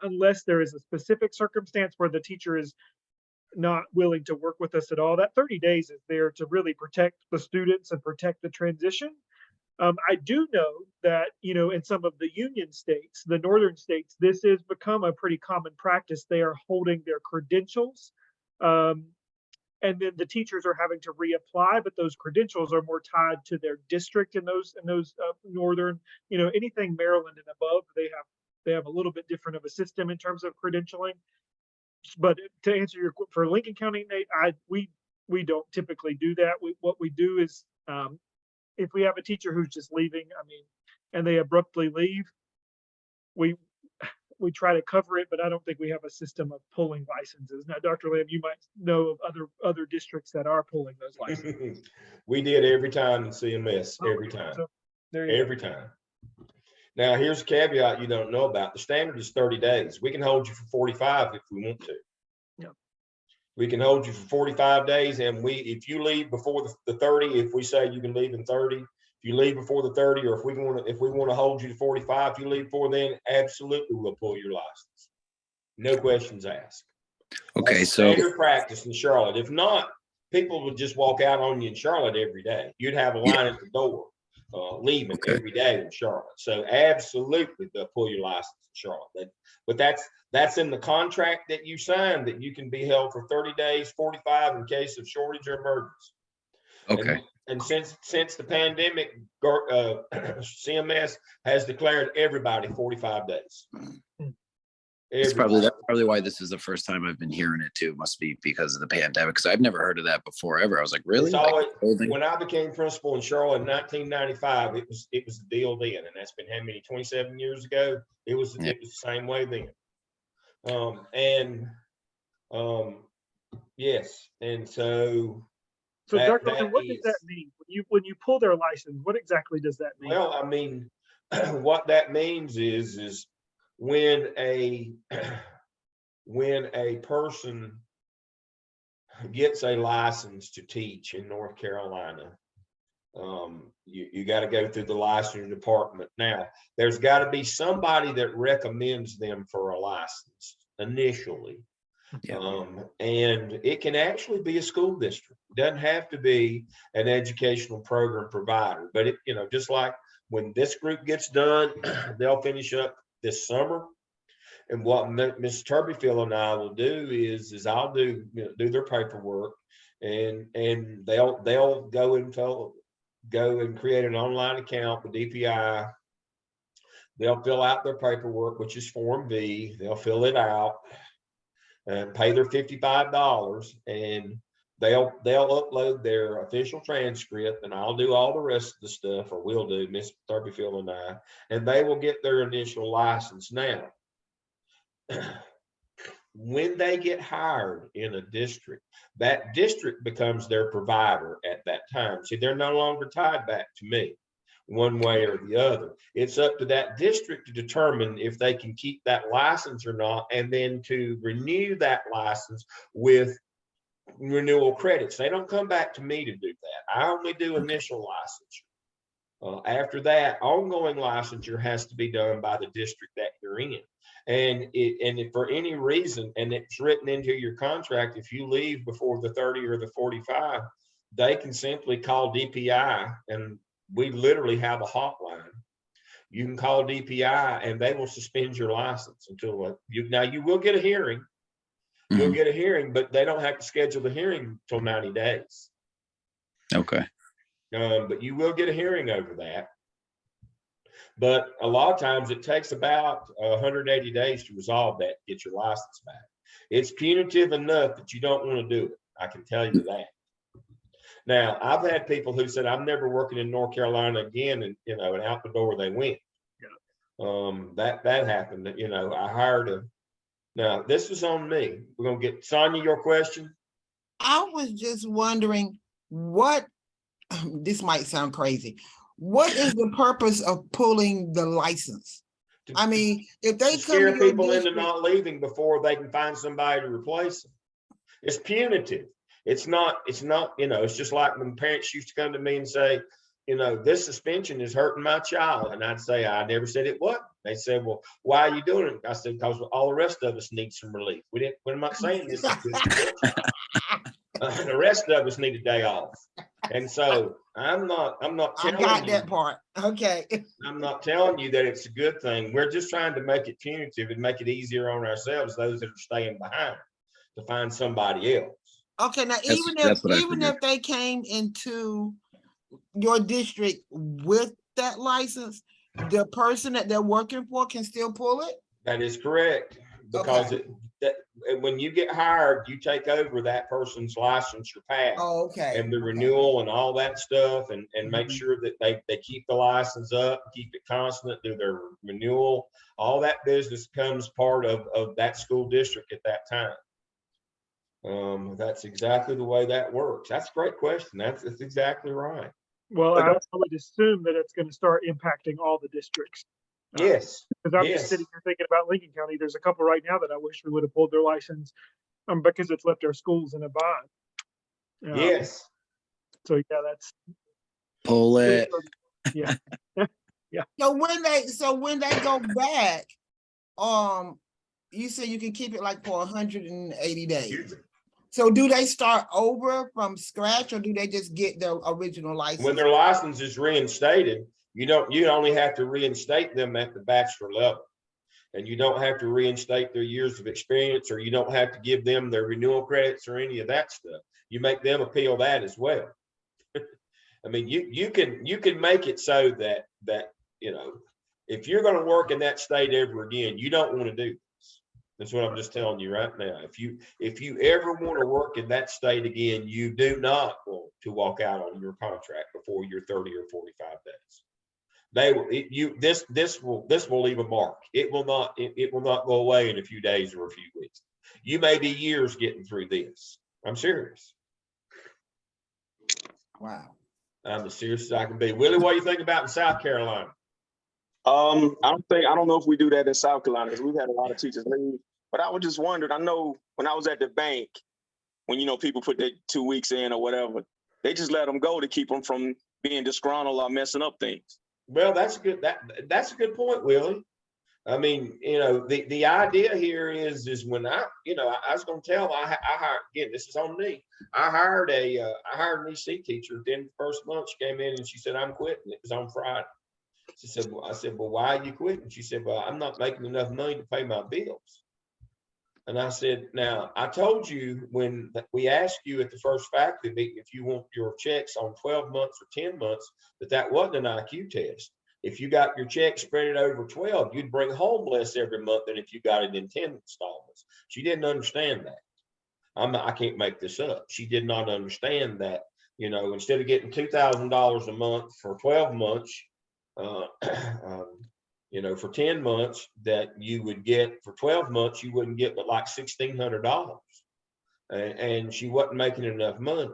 unless there is a specific circumstance where the teacher is not willing to work with us at all. That 30 days is there to really protect the students and protect the transition. I do know that, in some of the union states, the northern states, this has become a pretty common practice. They are holding their credentials. And then the teachers are having to reapply, but those credentials are more tied to their district in those northern, anything Maryland and above, they have a little bit different of a system in terms of credentialing. But to answer for Lincoln County, Nate, we don't typically do that. What we do is if we have a teacher who's just leaving, and they abruptly leave, we try to cover it, but I don't think we have a system of pulling licenses. Now, Dr. Lamb, you might know of other districts that are pulling those licenses. We did every time in CMS, every time, So, every time. Now, here's a caveat you don't know about. The standard is 30 days. We can hold you for 45 if we want to. Yeah. We can hold you for 45 days, and if you leave before the 30, if we say you can leave in 30, if you leave before the 30, or if we want to hold you to 45, if you leave before then, absolutely we'll pull your license. No questions asked. Okay, that's so standard practice in Charlotte. If not, people would just walk out on you in Charlotte every day. You'd have a line at the door. Leaving every day in Charlotte. So absolutely they'll pull your license in Charlotte. But that's in the contract that you signed, that you can be held for 30 days, 45 in case of shortage or emergency. okay. And since the pandemic, CMS has declared everybody 45 days. That's probably why this is the first time I've been hearing it too. Must be because of the pandemic, because I've never heard of that before ever. I was like, really? When I became principal in Charlotte in 1995, it was the deal then, and that's been how many, 27 years ago. It was the same way then. Yes, and so. So, Dr. Lamb, what does that mean when you pull their license? What exactly does that mean? Well, what that means is when a person gets a license to teach in North Carolina, you got to go through the licensing department. Now, there's got to be somebody that recommends them for a license initially. Yeah. And it can actually be a school district. It doesn't have to be an educational program provider, but it, just like when this group gets done, they'll finish up this summer. And what Ms. Turbyfield and I will do is I'll do their paperwork, and they'll go and create an online account with DPI. They'll fill out their paperwork, which is Form V. They'll fill it out and pay their $55, and they'll upload their official transcript, and I'll do all the rest of the stuff, or we'll do, Miss Thurbyfield and I, and they will get their initial license. Now, when they get hired in a district, that district becomes their provider at that time. See, they're no longer tied back to me one way or the other. It's up to that district to determine if they can keep that license or not, and then to renew that license with renewal credits. They don't come back to me to do that. I only do initial licensure. After that, ongoing licensure has to be done by the district that you're in. And if for any reason, and it's written into your contract, if you leave before the 30 or the 45, they can simply call DPI, and we literally have a hotline. You can call DPI and they will suspend your license until you will get a hearing. You'll get a hearing, but they don't have to schedule the hearing until 90 days. Okay. But you will get a hearing over that. But a lot of times it takes about 180 days to resolve that, get your license back. It's punitive enough that you don't want to do it. I can tell you that. Now, I've had people who said, I'm never working in North Carolina again, and and out the door they went. Yeah. That happened. I hired now this was on me. We're gonna get Sonia your question. I was just wondering what this might sound crazy. What is the purpose of pulling the license? I mean, if they to come scare to your people into district, not leaving before they can find somebody to replace them. It's punitive. It's not, it's just like when parents used to come to me and say, this suspension is hurting my child. And I'd say, I never said it wasn't. They said, well, why are you doing it? I said, because all the rest of us need some relief. I'm not saying this is good. The rest of us need a day off. And so I'm not telling you. I got that part. Okay. I'm not telling you that it's a good thing. We're just trying to make it punitive and make it easier on ourselves, those that are staying behind, to find somebody else. Okay, now even if they came into your district with that license, the person that they're working for can still pull it? That is correct, because when you get hired, you take over that person's licensure path. Oh, okay. And the renewal and all that stuff, and make sure that they keep the license up, keep it constant, do their renewal. All that business becomes part of that school district at that time. That's exactly the way that works. That's a great question. That's exactly right. Well, I would assume that it's going to start impacting all the districts. Yes. Because I'm just sitting here thinking about Lincoln County. There's a couple right now that I wish we would have pulled their license because it's left our schools in a bind. Yes. So yeah, that's pull it. Yeah. Yeah. So when they go back, you say you can keep it like for 180 days. So do they start over from scratch, or do they just get their original license? When their license is reinstated, you only have to reinstate them at the bachelor level, and you don't have to reinstate their years of experience, or you don't have to give them their renewal credits or any of that stuff. You make them appeal that as well. I mean, you can make it so that if you're going to work in that state ever again, you don't want to do this. That's what I'm just telling you right now. If you ever want to work in that state again, you do not want to walk out on your contract before you're 30 or 45 days. This will leave a mark. It will not go away in a few days or a few weeks. You may be years getting through this. I'm serious. Wow. I'm as serious as I can be. Willie, what do you think about in South Carolina? I don't know if we do that in South Carolina, because we've had a lot of teachers leave. But I was just wondering, I know when I was at the bank, when people put their 2 weeks in or whatever, they just let them go to keep them from being disgruntled or messing up things. Well, that's a good point, Willie. I mean, the idea here is when I was going to tell, I hired, again, this is on me. I hired an EC teacher. At the end of the first month, she came in and she said, I'm quitting. It was on Friday. She said, well, I said, well, why are you quitting? She said, well, I'm not making enough money to pay my bills. And I said, now, I told you when we asked you at the first faculty meeting if you want your checks on 12 months or 10 months, that wasn't an IQ test. If you got your check spread it over 12, you'd bring home less every month than if you got it in 10 installments. She didn't understand that. I can't make this up. She did not understand that, instead of getting $2,000 a month for 12 months, for 10 months that you would get for 12 months, you wouldn't get but like $1,600. And she wasn't making enough money.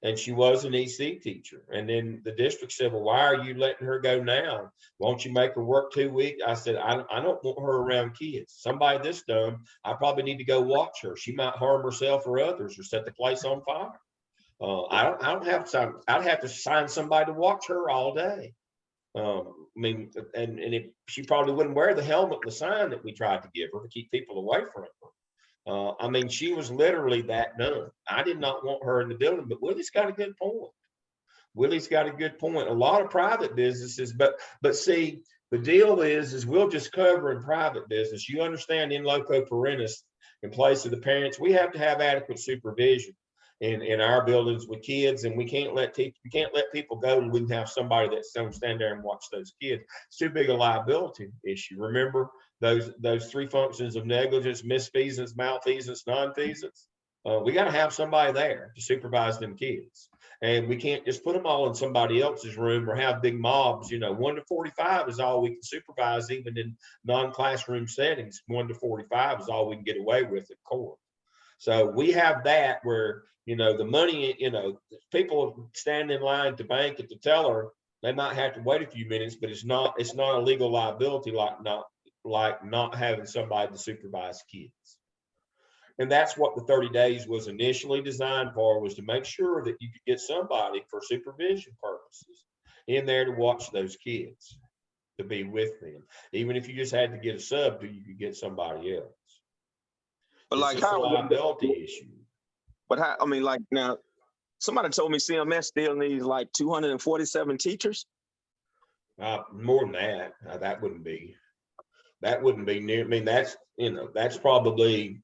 And she was an EC teacher. And then the district said, well, why are you letting her go now? Won't you make her work 2 weeks? I said, I don't want her around kids. Somebody this dumb, I probably need to go watch her. She might harm herself or others or set the place on fire. I don't have to, I'd have to sign somebody to watch her all day. I mean, and she probably wouldn't wear the helmet and the sign that we tried to give her to keep people away from her. I mean, she was literally that dumb. I did not want her in the building, but Willie's got a good point. Willie's got a good point. A lot of private businesses, but see, the deal is we'll just cover in private business. You understand, in loco parentis, in place of the parents, we have to have adequate supervision in our buildings with kids, and we can't let people go and we can have somebody that's going to stand there and watch those kids. It's too big a liability issue. Remember those three functions of negligence: misfeasance, malfeasance, nonfeasance. We got to have somebody there to supervise them kids, and we can't just put them all in somebody else's room or have big mobs. 1 to 45 is all we can supervise, even in non-classroom settings. 1 to 45 is all we can get away with at court. So we have that where, the money, people stand in line at the bank at the teller, they might have to wait a few minutes, but it's not a legal liability like not having somebody to supervise kids. And that's what the 30 days was initially designed for, was to make sure that you could get somebody for supervision purposes in there to watch those kids, to be with them. Even if you just had to get a sub, you could get somebody else. But It's like, just a how liability issue. But how, I mean, like, now somebody told me CMS still needs like 247 teachers. More than that. That wouldn't be near. I mean, that's probably,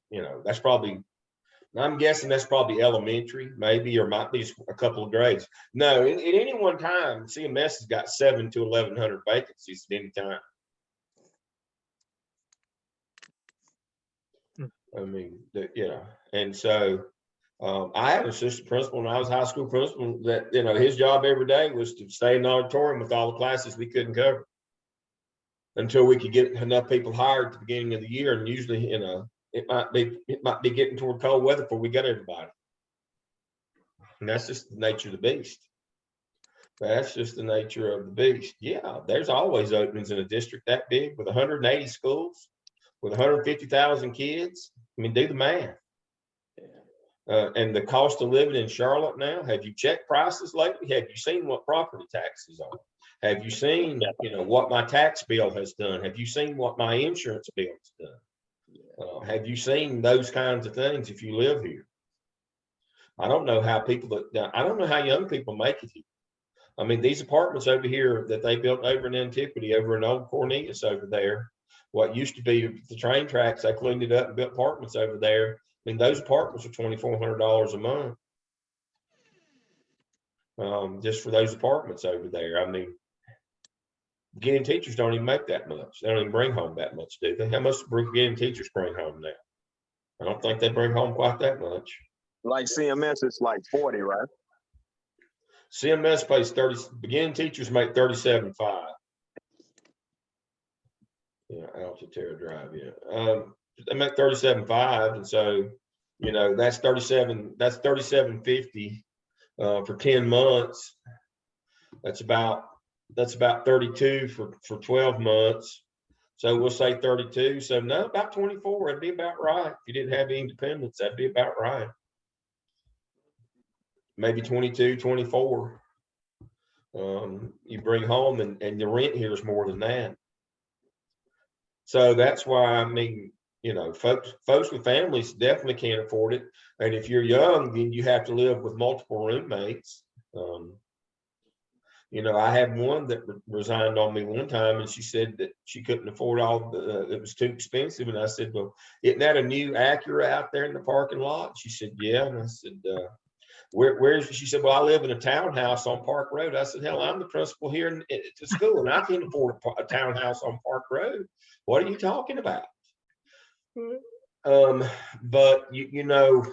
I'm guessing that's probably elementary, maybe, or might be a couple of grades. No, at any one time, CMS has got 700 to 1,100 vacancies at any time. I mean, and so I had an assistant principal when I was high school principal that, his job every day was to stay in the auditorium with all the classes we couldn't cover until we could get enough people hired at the beginning of the year. And usually, it might be getting toward cold weather before we got everybody. And that's just the nature of the beast. That's just the nature of the beast. Yeah, there's always openings in a district that big with 180 schools, with 150,000 kids. I mean, do the math. And the cost of living in Charlotte now, have you checked prices lately? Have you seen what property taxes are? Have you seen, what my tax bill has done? Have you seen what my insurance bill has done? Have you seen those kinds of things if you live here? I don't know how young people make it here. I mean, these apartments over here that they built over in Antiquity, over in Old Cornelius over there, what used to be the train tracks, they cleaned it up and built apartments over there. I mean, those apartments are $2,400 a month, just for those apartments over there. I mean, beginning teachers don't even make that much. They don't even bring home that much, do they? How much beginning teachers bring home now? I don't think they bring home quite that much. Like CMS, it's like 40, right? CMS pays 30. Beginning teachers make $37.5. Yeah, Altitude Drive. Yeah, they make $37.5, and so that's $37.50 for 10 months. That's about 32 for 12 months. So we'll say 32. So no, about 24. That'd be about right. If you didn't have any independence, that'd be about right. Maybe 22, 24. You bring home, and the rent here is more than that. So that's why, I mean, you know, folks with families definitely can't afford it. And if you're young, then you have to live with multiple roommates. You know, I had one that resigned on me one time, and she said that she couldn't afford all the, it was too expensive. And I said, well, isn't that a new Acura out there in the parking lot? She said, yeah. And I said, where's, she said, well, I live in a townhouse on Park Road. I said, hell, I'm the principal here at the school, and I can't afford a townhouse on Park Road. What are you talking about? But you know,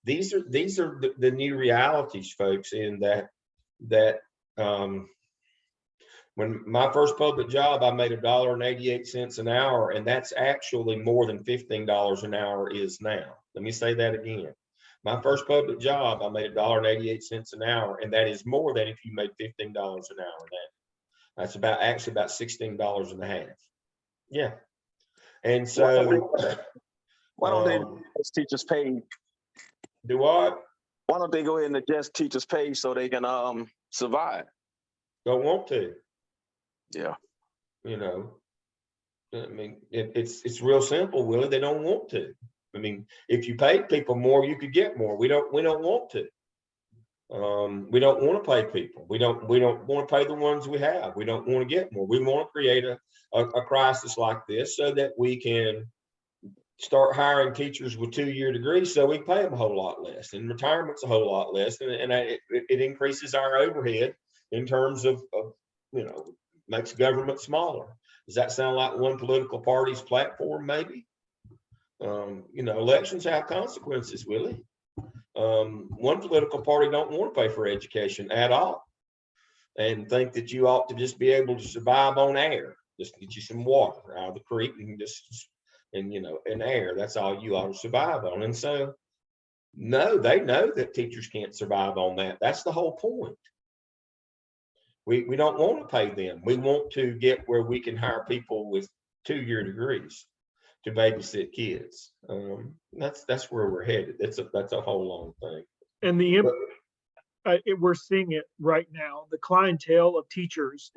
these are the new realities, folks, in that when my first public job, I made $1.88 an hour, and that's actually more than $15 an hour is now. Let me say that again. My first public job, I made $1.88 an hour, and that is more than if you made $15 an hour now. That's actually about $16 and a half. Yeah. And so why don't they adjust teachers' pay? Do what? Why don't they go ahead and adjust teachers' pay so they can survive? Don't want to. Yeah. You know, I mean, it's real simple, Willie. They don't want to. I mean, if you paid people more, you could get more. We don't want to. We don't want to pay people. We don't want to pay the ones we have. We don't want to get more. We want to create a crisis like this so that we can start hiring teachers with 2-year degrees, so we can pay them a whole lot less, and retirement's a whole lot less, and it increases our overhead in terms of you know, makes government smaller. Does that sound like one political party's platform? Maybe. You know, elections have consequences, Willie. One political party don't want to pay for education at all, and think that you ought to just be able to survive on air. Just get you some water out of the creek and you know, and air. That's all you ought to survive on. And so, no, they know that teachers can't survive on that. That's the whole point. We don't want to pay them. We want to get where we can hire people with 2-year degrees to babysit kids. That's where we're headed. That's a whole long thing. And we're seeing it right now. The clientele of teachers,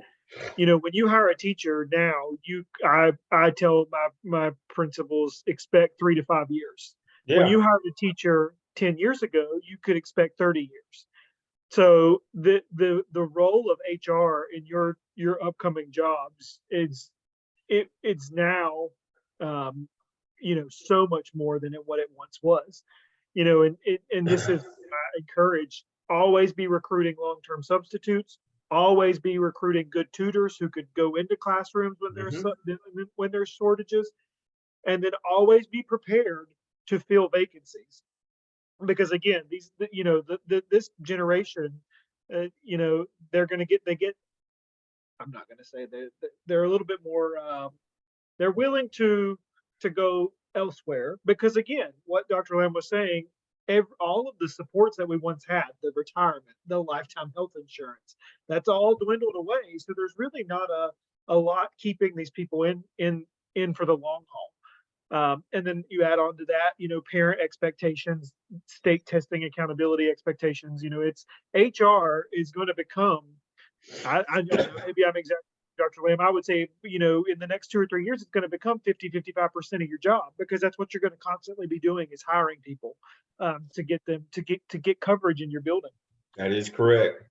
you know, when you hire a teacher now, I tell my principals expect 3 to 5 years. Yeah. When you hired a teacher 10 years ago, you could expect 30 years. So the role of HR in your upcoming jobs it's now you know, so much more than what it once was. You know, and this is I encourage, always be recruiting long-term substitutes, always be recruiting good tutors who could go into classrooms when there's shortages, and then always be prepared to fill vacancies. Because again, these, you know, this generation, you know, they get, I'm not going to say they're a little bit more, they're willing to go elsewhere, because again, what Dr. Lamb was saying, all of the supports that we once had, the retirement, the lifetime health insurance, that's all dwindled away. So there's really not a lot keeping these people in for the long haul. And then you add on to that, you know, parent expectations, state testing accountability expectations. You know, it's HR is going to become, maybe I'm exaggerating, Dr. Lamb, I would say, you know, in the next 2 or 3 years, it's going to become 50-55% of your job, because that's what you're going to constantly be doing, is hiring people to get them to get coverage in your building. That is correct.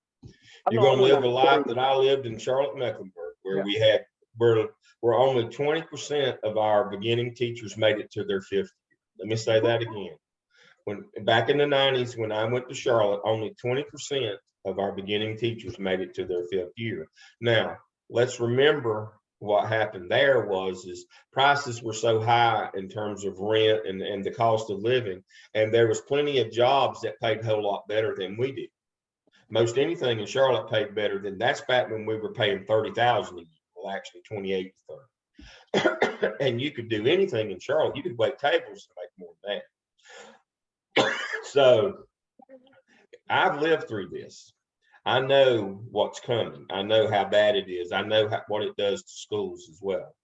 You're going to live a life that I lived in Charlotte, Mecklenburg, where we're only 20% of our beginning teachers made it to their 5th year. Let me say that again. When back in the 90s, when I went to Charlotte, only 20% of our beginning teachers made it to their 5th year. Now, let's remember what happened there is prices were so high in terms of rent and the cost of living, and there was plenty of jobs that paid a whole lot better than we did. Most anything in Charlotte paid better than, that's back when we were paying $30,000 a year. Well, actually 28 to 30. And you could do anything in Charlotte. You could wait tables to make more than that. So I've lived through this. I know what's coming. I know how bad it is. I know what it does to schools as well.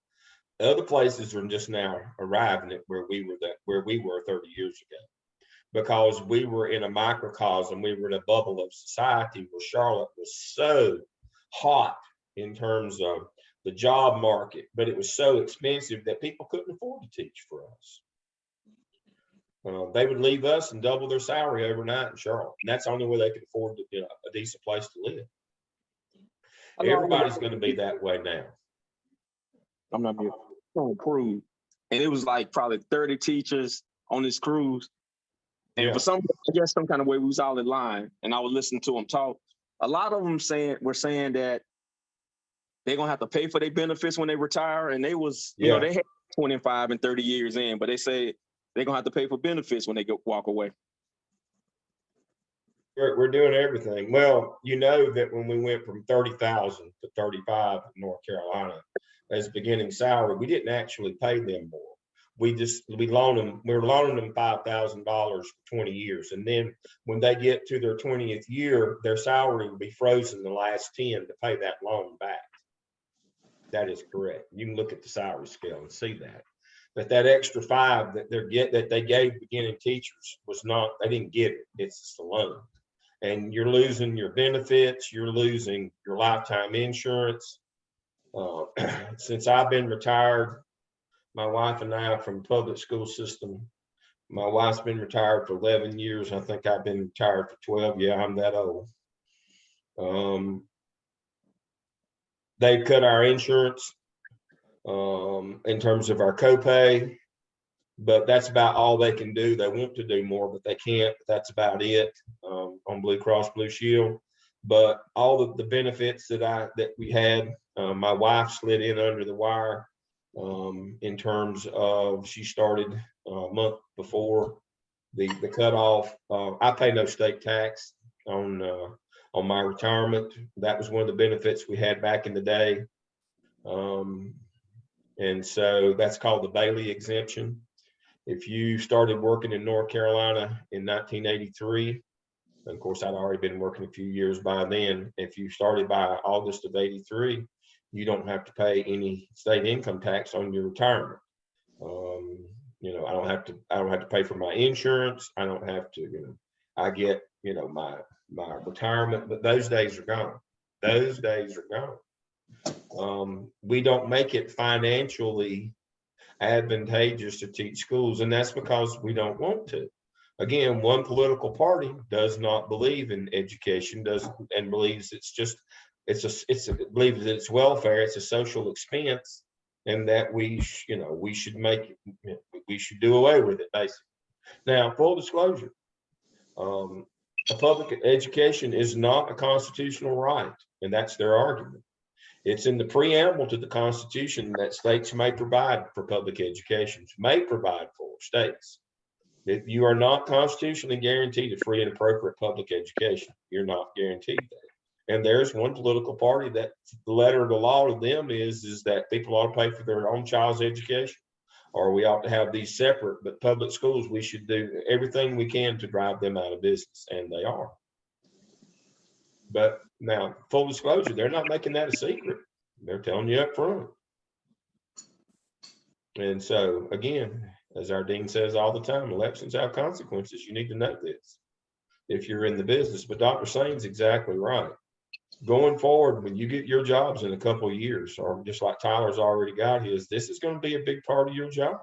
Other places are just now arriving at where we were 30 years ago, because we were in a microcosm. We were in a bubble of society where Charlotte was so hot in terms of the job market, but it was so expensive that people couldn't afford to teach for us. They would leave us and double their salary overnight in Charlotte. And that's the only way they could afford to, a decent place to live. Everybody's going to be that way now. I'm not on a cruise, and it was like probably 30 teachers on this cruise. And for some, I guess some kind of way we was all in line, and I was listening to them talk. A lot of them were saying that they're gonna have to pay for their benefits when they retire, and they was, they had 25 and 30 years in, but they say they're gonna have to pay for benefits when they walk away. We're doing everything. Well, you know that when we went from 30,000 to 35 in North Carolina as beginning salary, we didn't actually pay them more. We were loaning them $5,000 for 20 years. And then when they get to their 20th year, their salary will be frozen the last 10 to pay that loan back. That is correct. You can look at the salary scale and see that. But that extra $5 that they gave beginning teachers was not, they didn't get it. It's just a loan. And you're losing your benefits, you're losing your lifetime insurance. Since I've been retired, my wife and I from the public school system, my wife's been retired for 11 years. I think I've been retired for 12. Yeah, I'm that old. They cut our insurance in terms of our copay, but that's about all they can do. They want to do more, but they can't. But that's about it on Blue Cross Blue Shield. But all of the benefits that we had, my wife slid in under the wire in terms of she started a month before the cutoff. I pay no state tax on my retirement. That was one of the benefits we had back in the day. And so that's called the Bailey exemption. If you started working in North Carolina in 1983, and of course, I'd already been working a few years by then. If you started by August of 83, you don't have to pay any state income tax on your retirement. I don't have to pay for my insurance. I don't have to, I get, my retirement, but those days are gone. Those days are gone. We don't make it financially advantageous to teach schools, and that's because we don't want to. Again, one political party does not believe in education, and believes believes that it's welfare, it's a social expense, and that we should do away with it, basically. Now, full disclosure, a public education is not a constitutional right, and that's their argument. It's in the preamble to the Constitution that states may provide for public education, may provide for states. That you are not constitutionally guaranteed a free and appropriate public education. You're not guaranteed that. And there's one political party that the letter of the law to them is that people ought to pay for their own child's education, or we ought to have these separate, but public schools, we should do everything we can to drive them out of business, and they are. But now, full disclosure, they're not making that a secret. They're telling you up front. And so, again, as our dean says all the time, elections have consequences. You need to know this if you're in the business. But Dr. Sain's exactly right. Going forward, when you get your jobs in a couple of years, or just like Tyler's already got his, this is going to be a big part of your job.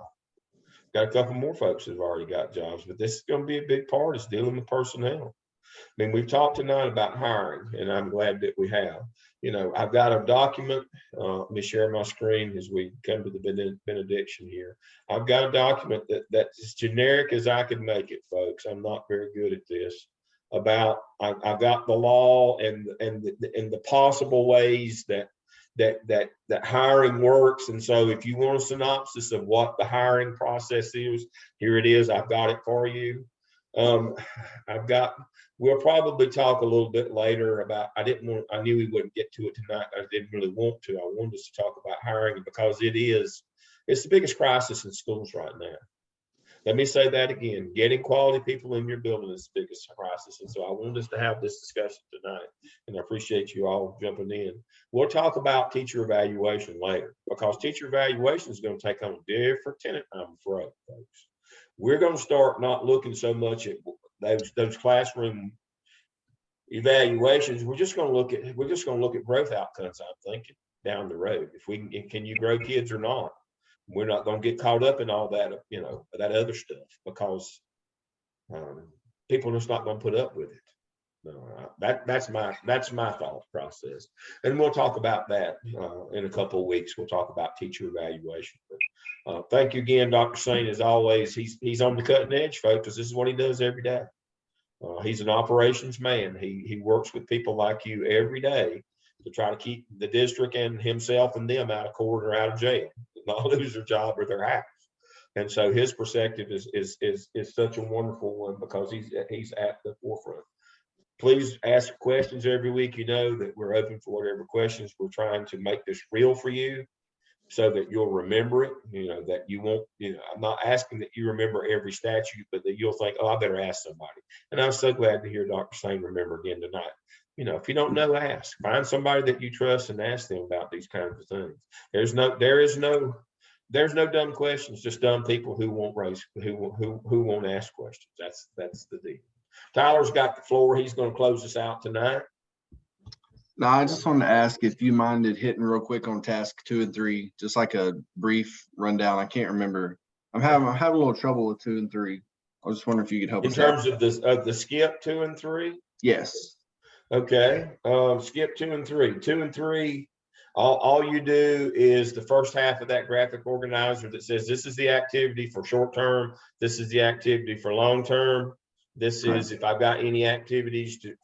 Got a couple more folks that have already got jobs, but this is going to be a big part, is dealing with personnel. I mean, we've talked tonight about hiring, and I'm glad that we have. I've got a document. Let me share my screen as we come to the benediction here. I've got a document that's as generic as I could make it, folks. I'm not very good at this. I've got the law and the possible ways that hiring works. And so if you want a synopsis of what the hiring process is, here it is. I've got it for you. We'll probably talk a little bit later about, I knew we wouldn't get to it tonight. I didn't really want to. I wanted us to talk about hiring because it's the biggest crisis in schools right now. Let me say that again. Getting quality people in your building is the biggest crisis. And so I wanted us to have this discussion tonight, and I appreciate you all jumping in. We'll talk about teacher evaluation later, because teacher evaluation is going to take on a different tenant, I'm afraid, folks. We're going to start not looking so much at those classroom evaluations. We're just going to look at growth outcomes, I'm thinking. down the road. If we can you grow kids or not? We're not going to get caught up in all that, that other stuff, because people are just not going to put up with it. No, that's my thought process, and we'll talk about that in a couple of weeks. We'll talk about teacher evaluation. But, thank you again, Dr. Saint. As always, he's on the cutting edge, folks, because this is what he does every day. He's an operations man. He works with people like you every day to try to keep the district and himself and them out of court or out of jail, not lose their job or their house. And so his perspective is such a wonderful one, because he's at the forefront. Please ask questions every week. You know that we're open for whatever questions. We're trying to make this real for you so that you'll remember it, that you won't, I'm not asking that you remember every statute, but that you'll think, oh, I better ask somebody. And I'm so glad to hear Dr. Sain remember again tonight. If you don't know, ask. Find somebody that you trust and ask them about these kinds of things. There's no dumb questions, just dumb people who won't ask questions. That's the deal. Tyler's got the floor. He's going to close us out tonight. No, I just wanted to ask if you minded hitting real quick on task 2 and 3, just like a brief rundown. I can't remember. I'm having a little trouble with 2 and 3. I was just wondering if you could help us out. In terms of the skip 2 and 3? Yes. Okay. Skip 2 and 3. 2 and 3. All you do is the first half of that graphic organizer that says this is the activity for short term. This is the activity for long term. This is if I've got any activities to,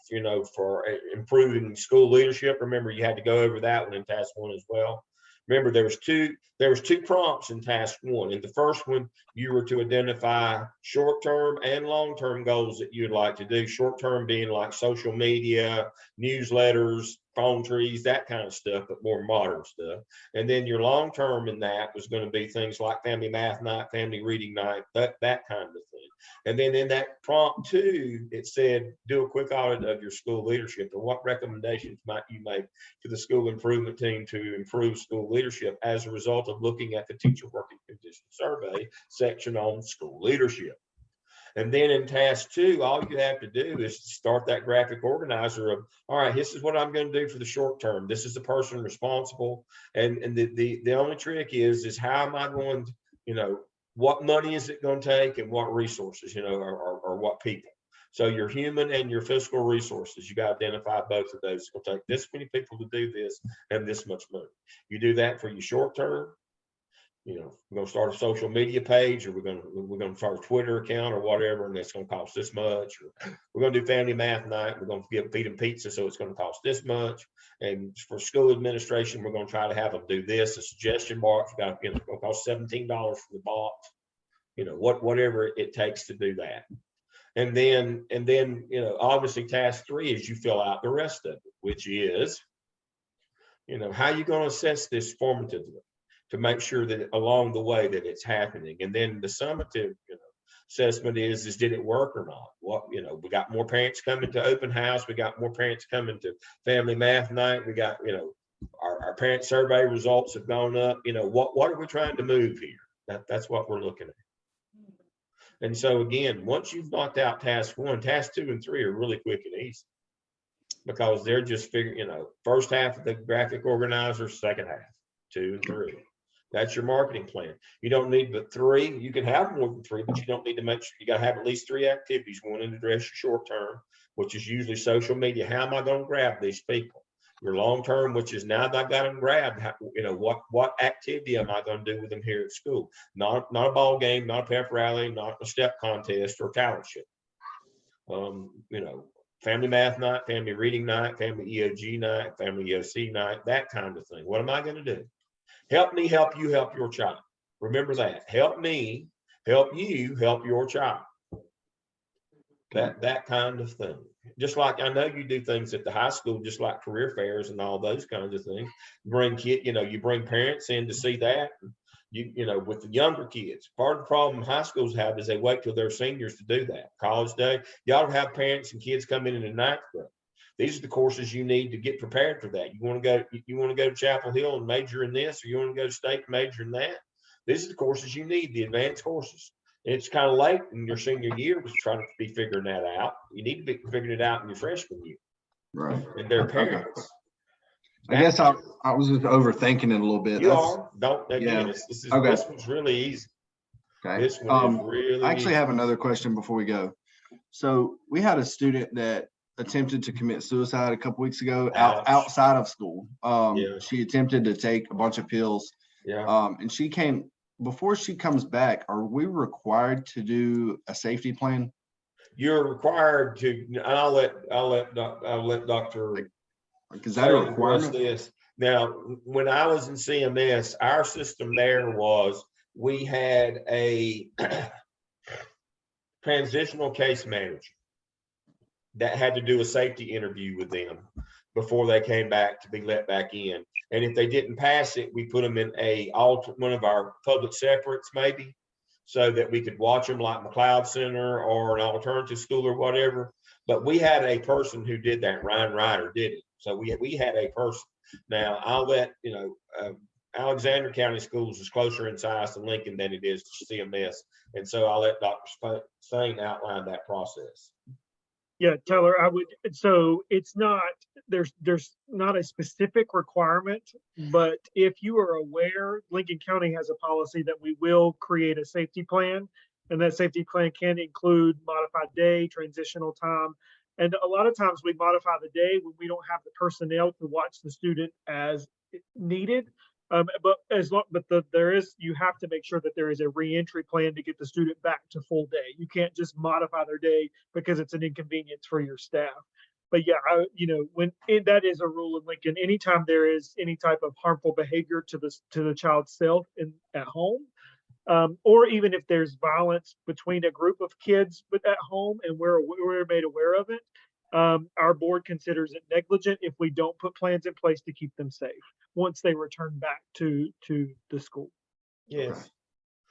for improving school leadership. Remember, you had to go over that one in task 1 as well. Remember, there was two prompts in task 1. In the first one, you were to identify short-term and long-term goals that you'd like to do. Short-term being like social media, newsletters, phone trees, that kind of stuff, but more modern stuff. And then your long-term in that was going to be things like family math night, family reading night, that kind of thing. And then in that prompt 2, it said, do a quick audit of your school leadership, and what recommendations might you make to the school improvement team to improve school leadership as a result of looking at the teacher working condition survey section on school leadership. And then in task 2, all you have to do is start that graphic organizer of, all right, this is what I'm going to do for the short term. This is the person responsible. And the only trick is how am I going to, what money is it going to take and what resources, or what people. So your human and your fiscal resources, you got to identify both of those. It's going to take this many people to do this and this much money. You do that for your short term. We're going to start a social media page, or we're going to start a Twitter account or whatever, and it's going to cost this much. Or we're going to do family math night. We're going to feed them pizza, so it's going to cost this much. And for school administration, we're going to try to have them do this. A suggestion box, it's going to cost $17 for the box. Whatever it takes to do that. And then obviously task 3 is you fill out the rest of it, which is, how you going to assess this formatively to make sure that along the way that it's happening. And then the summative, assessment is did it work or not? What, we got more parents coming to open house. We got more parents coming to family math night. We got, our parent survey results have gone up. What are we trying to move here? That's what we're looking at. And so again, once you've knocked out task 1, task 2 and 3 are really quick and easy, because they're just figuring, first half of the graphic organizer, second half, 2 and 3. That's your marketing plan. You don't need but 3. You can have more than 3, but you don't need to make sure you got to have at least 3 activities. One to address your short term, which is usually social media. How am I going to grab these people? Your long term, which is now that I got them grabbed, what activity am I going to do with them here at school? Not a ball game, not a pep rally, not a step contest or talent show. Family math night, family reading night, family EOG night, family EOC night, that kind of thing. What am I going to do? Help me help you help your child. Remember that. Help me help you help your child. That kind of thing. Just like I know you do things at the high school, just like career fairs and all those kinds of things. You bring parents in to see that. With the younger kids, part of the problem high schools have is they wait till they're seniors to do that. College day, y'all have parents and kids come in the 9th grade. These are the courses you need to get prepared for that. You want to go to Chapel Hill and major in this, or you want to go to state and major in that. These are the courses you need, the advanced courses. And it's kind of late in your senior year to try to be figuring that out. You need to be figuring it out in your freshman year. Right. And their parents. I guess I was just overthinking it a little bit. You That's are, don't, again, yeah. this Okay. one's really easy. okay. This one is really I actually easy. have another question before we go. So we had a student that attempted to commit suicide a couple weeks ago Ouch. outside of school. Yeah. She attempted to take a bunch of pills. Yeah, And before she comes back, are we required to do a safety plan? you're required to, and I'll let Dr. Like, is that a address requirement? this. Now, when I was in CMS, our system there was, we had a transitional case manager that had to do a safety interview with them before they came back to be let back in. And if they didn't pass it, we put them in one of our public separates maybe, so that we could watch them like McLeod Center or an alternative school or whatever. But we had a person who did that. Ryan Ryder did it. So we had a person. Now I'll let, Alexander County Schools is closer in size to Lincoln than it is to CMS. And so I'll let Dr. Stain outline that process. Yeah, Tyler, so it's not, there's not a specific requirement, but if you are aware, Lincoln County has a policy that we will create a safety plan. And that safety plan can include modified day, transitional time. And a lot of times we modify the day when we don't have the personnel to watch the student as needed. You have to make sure that there is a reentry plan to get the student back to full day. You can't just modify their day because it's an inconvenience for your staff. But yeah, that is a rule in Lincoln. Anytime there is any type of harmful behavior to the child's self at home, or even if there's violence between a group of kids at home and we're made aware of it, our board considers it negligent if we don't put plans in place to keep them safe once they return back to the school. Yes. Okay.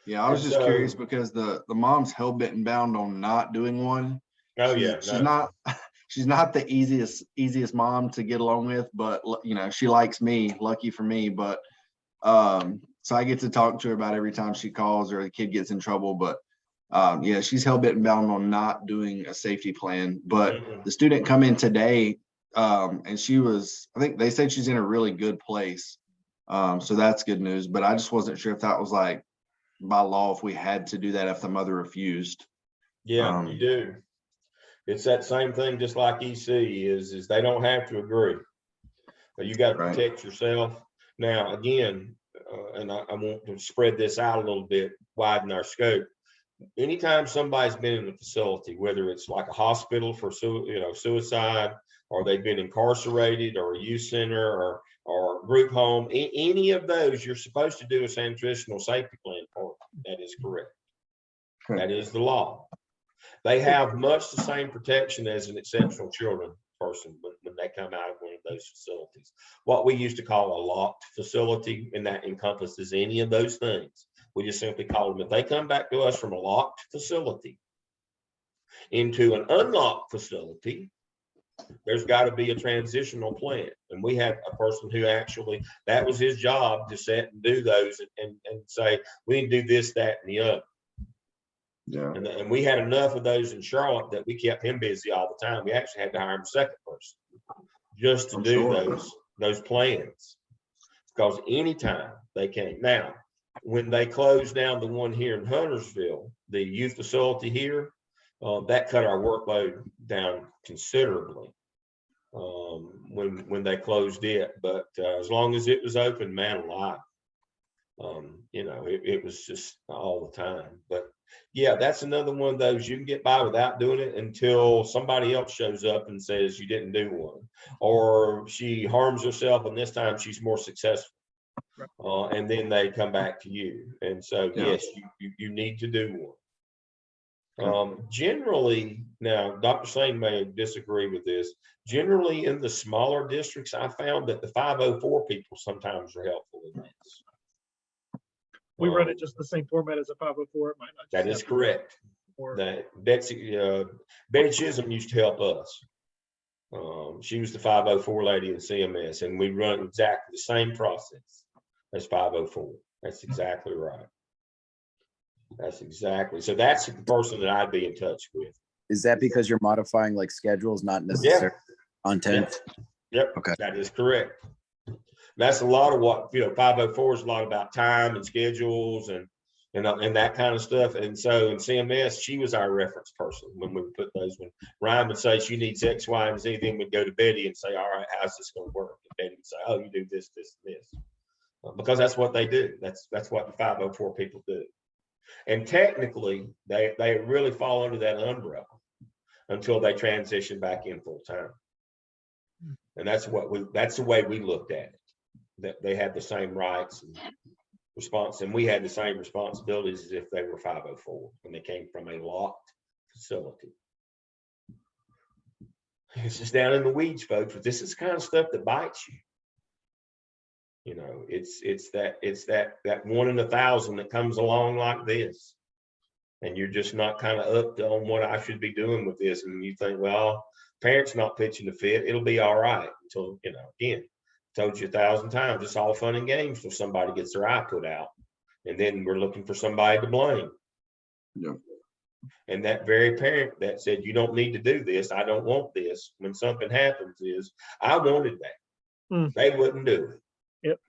Yeah, I was just curious because the mom's hell bent and bound on not doing one. Oh She's not the easiest mom to get along with, but she likes me, lucky for me. But so I get to talk to her about every time she calls or the kid gets in trouble. But yeah, she's hell bent and bound on not doing a safety plan. But the student come in today, and I think they said she's in a really good place. So that's good news. But I just wasn't sure if that was like by law, if we had to do that if the mother refused. Yeah, you do. It's that same thing, just like EC is they don't have to agree. But you got to protect yourself. Now, again, and I want to spread this out a little bit, widen our scope. Anytime somebody's been in a facility, whether it's like a hospital for suicide, or they've been incarcerated, or a youth center, or group home, any of those, you're supposed to do a transitional safety plan for them. That is correct. Okay. That is the law. They have much the same protection as an exceptional children person when they come out of one of those facilities. What we used to call a locked facility, and that encompasses any of those things. We just simply call them, if they come back to us from a locked facility into an unlocked facility, there's got to be a transitional plan. And we had a person who actually, that was his job, to set and do those and say, we need to do this, that, and the other. Yeah. And we had enough of those in Charlotte that we kept him busy all the time. We actually had to hire him a second person just to do those plans, because anytime they came. Now, when they closed down the one here in Huntersville, the youth facility here, that cut our workload down considerably when they closed it. But as long as it was open, man alive, it was just all the time. But yeah, that's another one of those you can get by without doing it until somebody else shows up and says you didn't do one, or she harms herself and this time she's more successful. And then they come back to you. And so, yes, you need to do one. Generally, now, Dr. Sane may disagree with this. Generally, in the smaller districts, I found that the 504 people sometimes are helpful in this. We run it just the same format as a 504. It might not. That is correct. That Betty Chisholm used to help us. She was the 504 lady in CMS, and we run exactly the same process as 504. That's exactly right. That's exactly. So that's the person that I'd be in touch with. Is that because you're modifying like schedules, not necessarily content? Yep. Okay. That is correct. That's a lot of what, 504 is a lot about time and schedules and that kind of stuff. And so in CMS, she was our reference person when we would put those. When Ryan would say she needs X, Y, and Z, then we'd go to Betty and say, all right, how's this going to work? And Betty would say, oh, you do this, this, and this. Because that's what they do. That's what the 504 people do. And technically, they really fall under that umbrella until they transition back in full time. And that's the way we looked at it. That they had the same rights and response, and we had the same responsibilities as if they were 504 when they came from a locked facility. It's just down in the weeds, folks, but this is the kind of stuff that bites you. It's that 1 in 1,000 that comes along like this, and you're just not kind of up on what I should be doing with this, and you think, well, parents not pitching the fit, it'll be all right until, again, told you 1,000 times, it's all fun and games till somebody gets their eye put out, and then we're looking for somebody to blame. Yep. And that very parent that said, you don't need to do this, I don't want this, when something happens is, I wanted that. They wouldn't do it. Yep.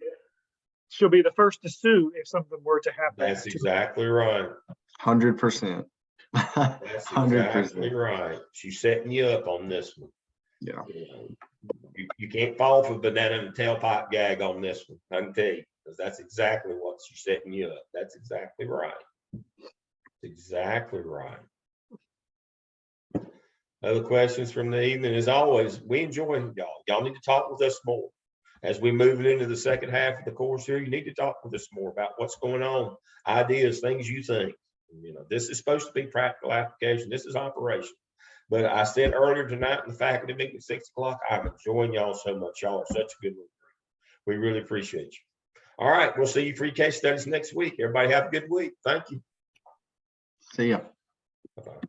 She'll be the first to sue if something were to happen. That's exactly right. 100%. That's 100%. exactly right. She's setting you up on this one. Yeah. You can't fall for banana and tailpipe gag on this one, I can tell you, because that's exactly what she's setting you up. That's exactly right. Exactly right. Other questions from the evening? As always, we enjoy y'all. Y'all need to talk with us more. As we move into the second half of the course here, you need to talk with us more about what's going on, ideas, things you think. This is supposed to be practical application. This is operation. But I said earlier tonight in the faculty meeting at 6 o'clock, I'm enjoying y'all so much. Y'all are such a good one. We really appreciate you. All right, we'll see you for your case studies next week. Everybody have a good week. Thank you. See ya. Bye-bye.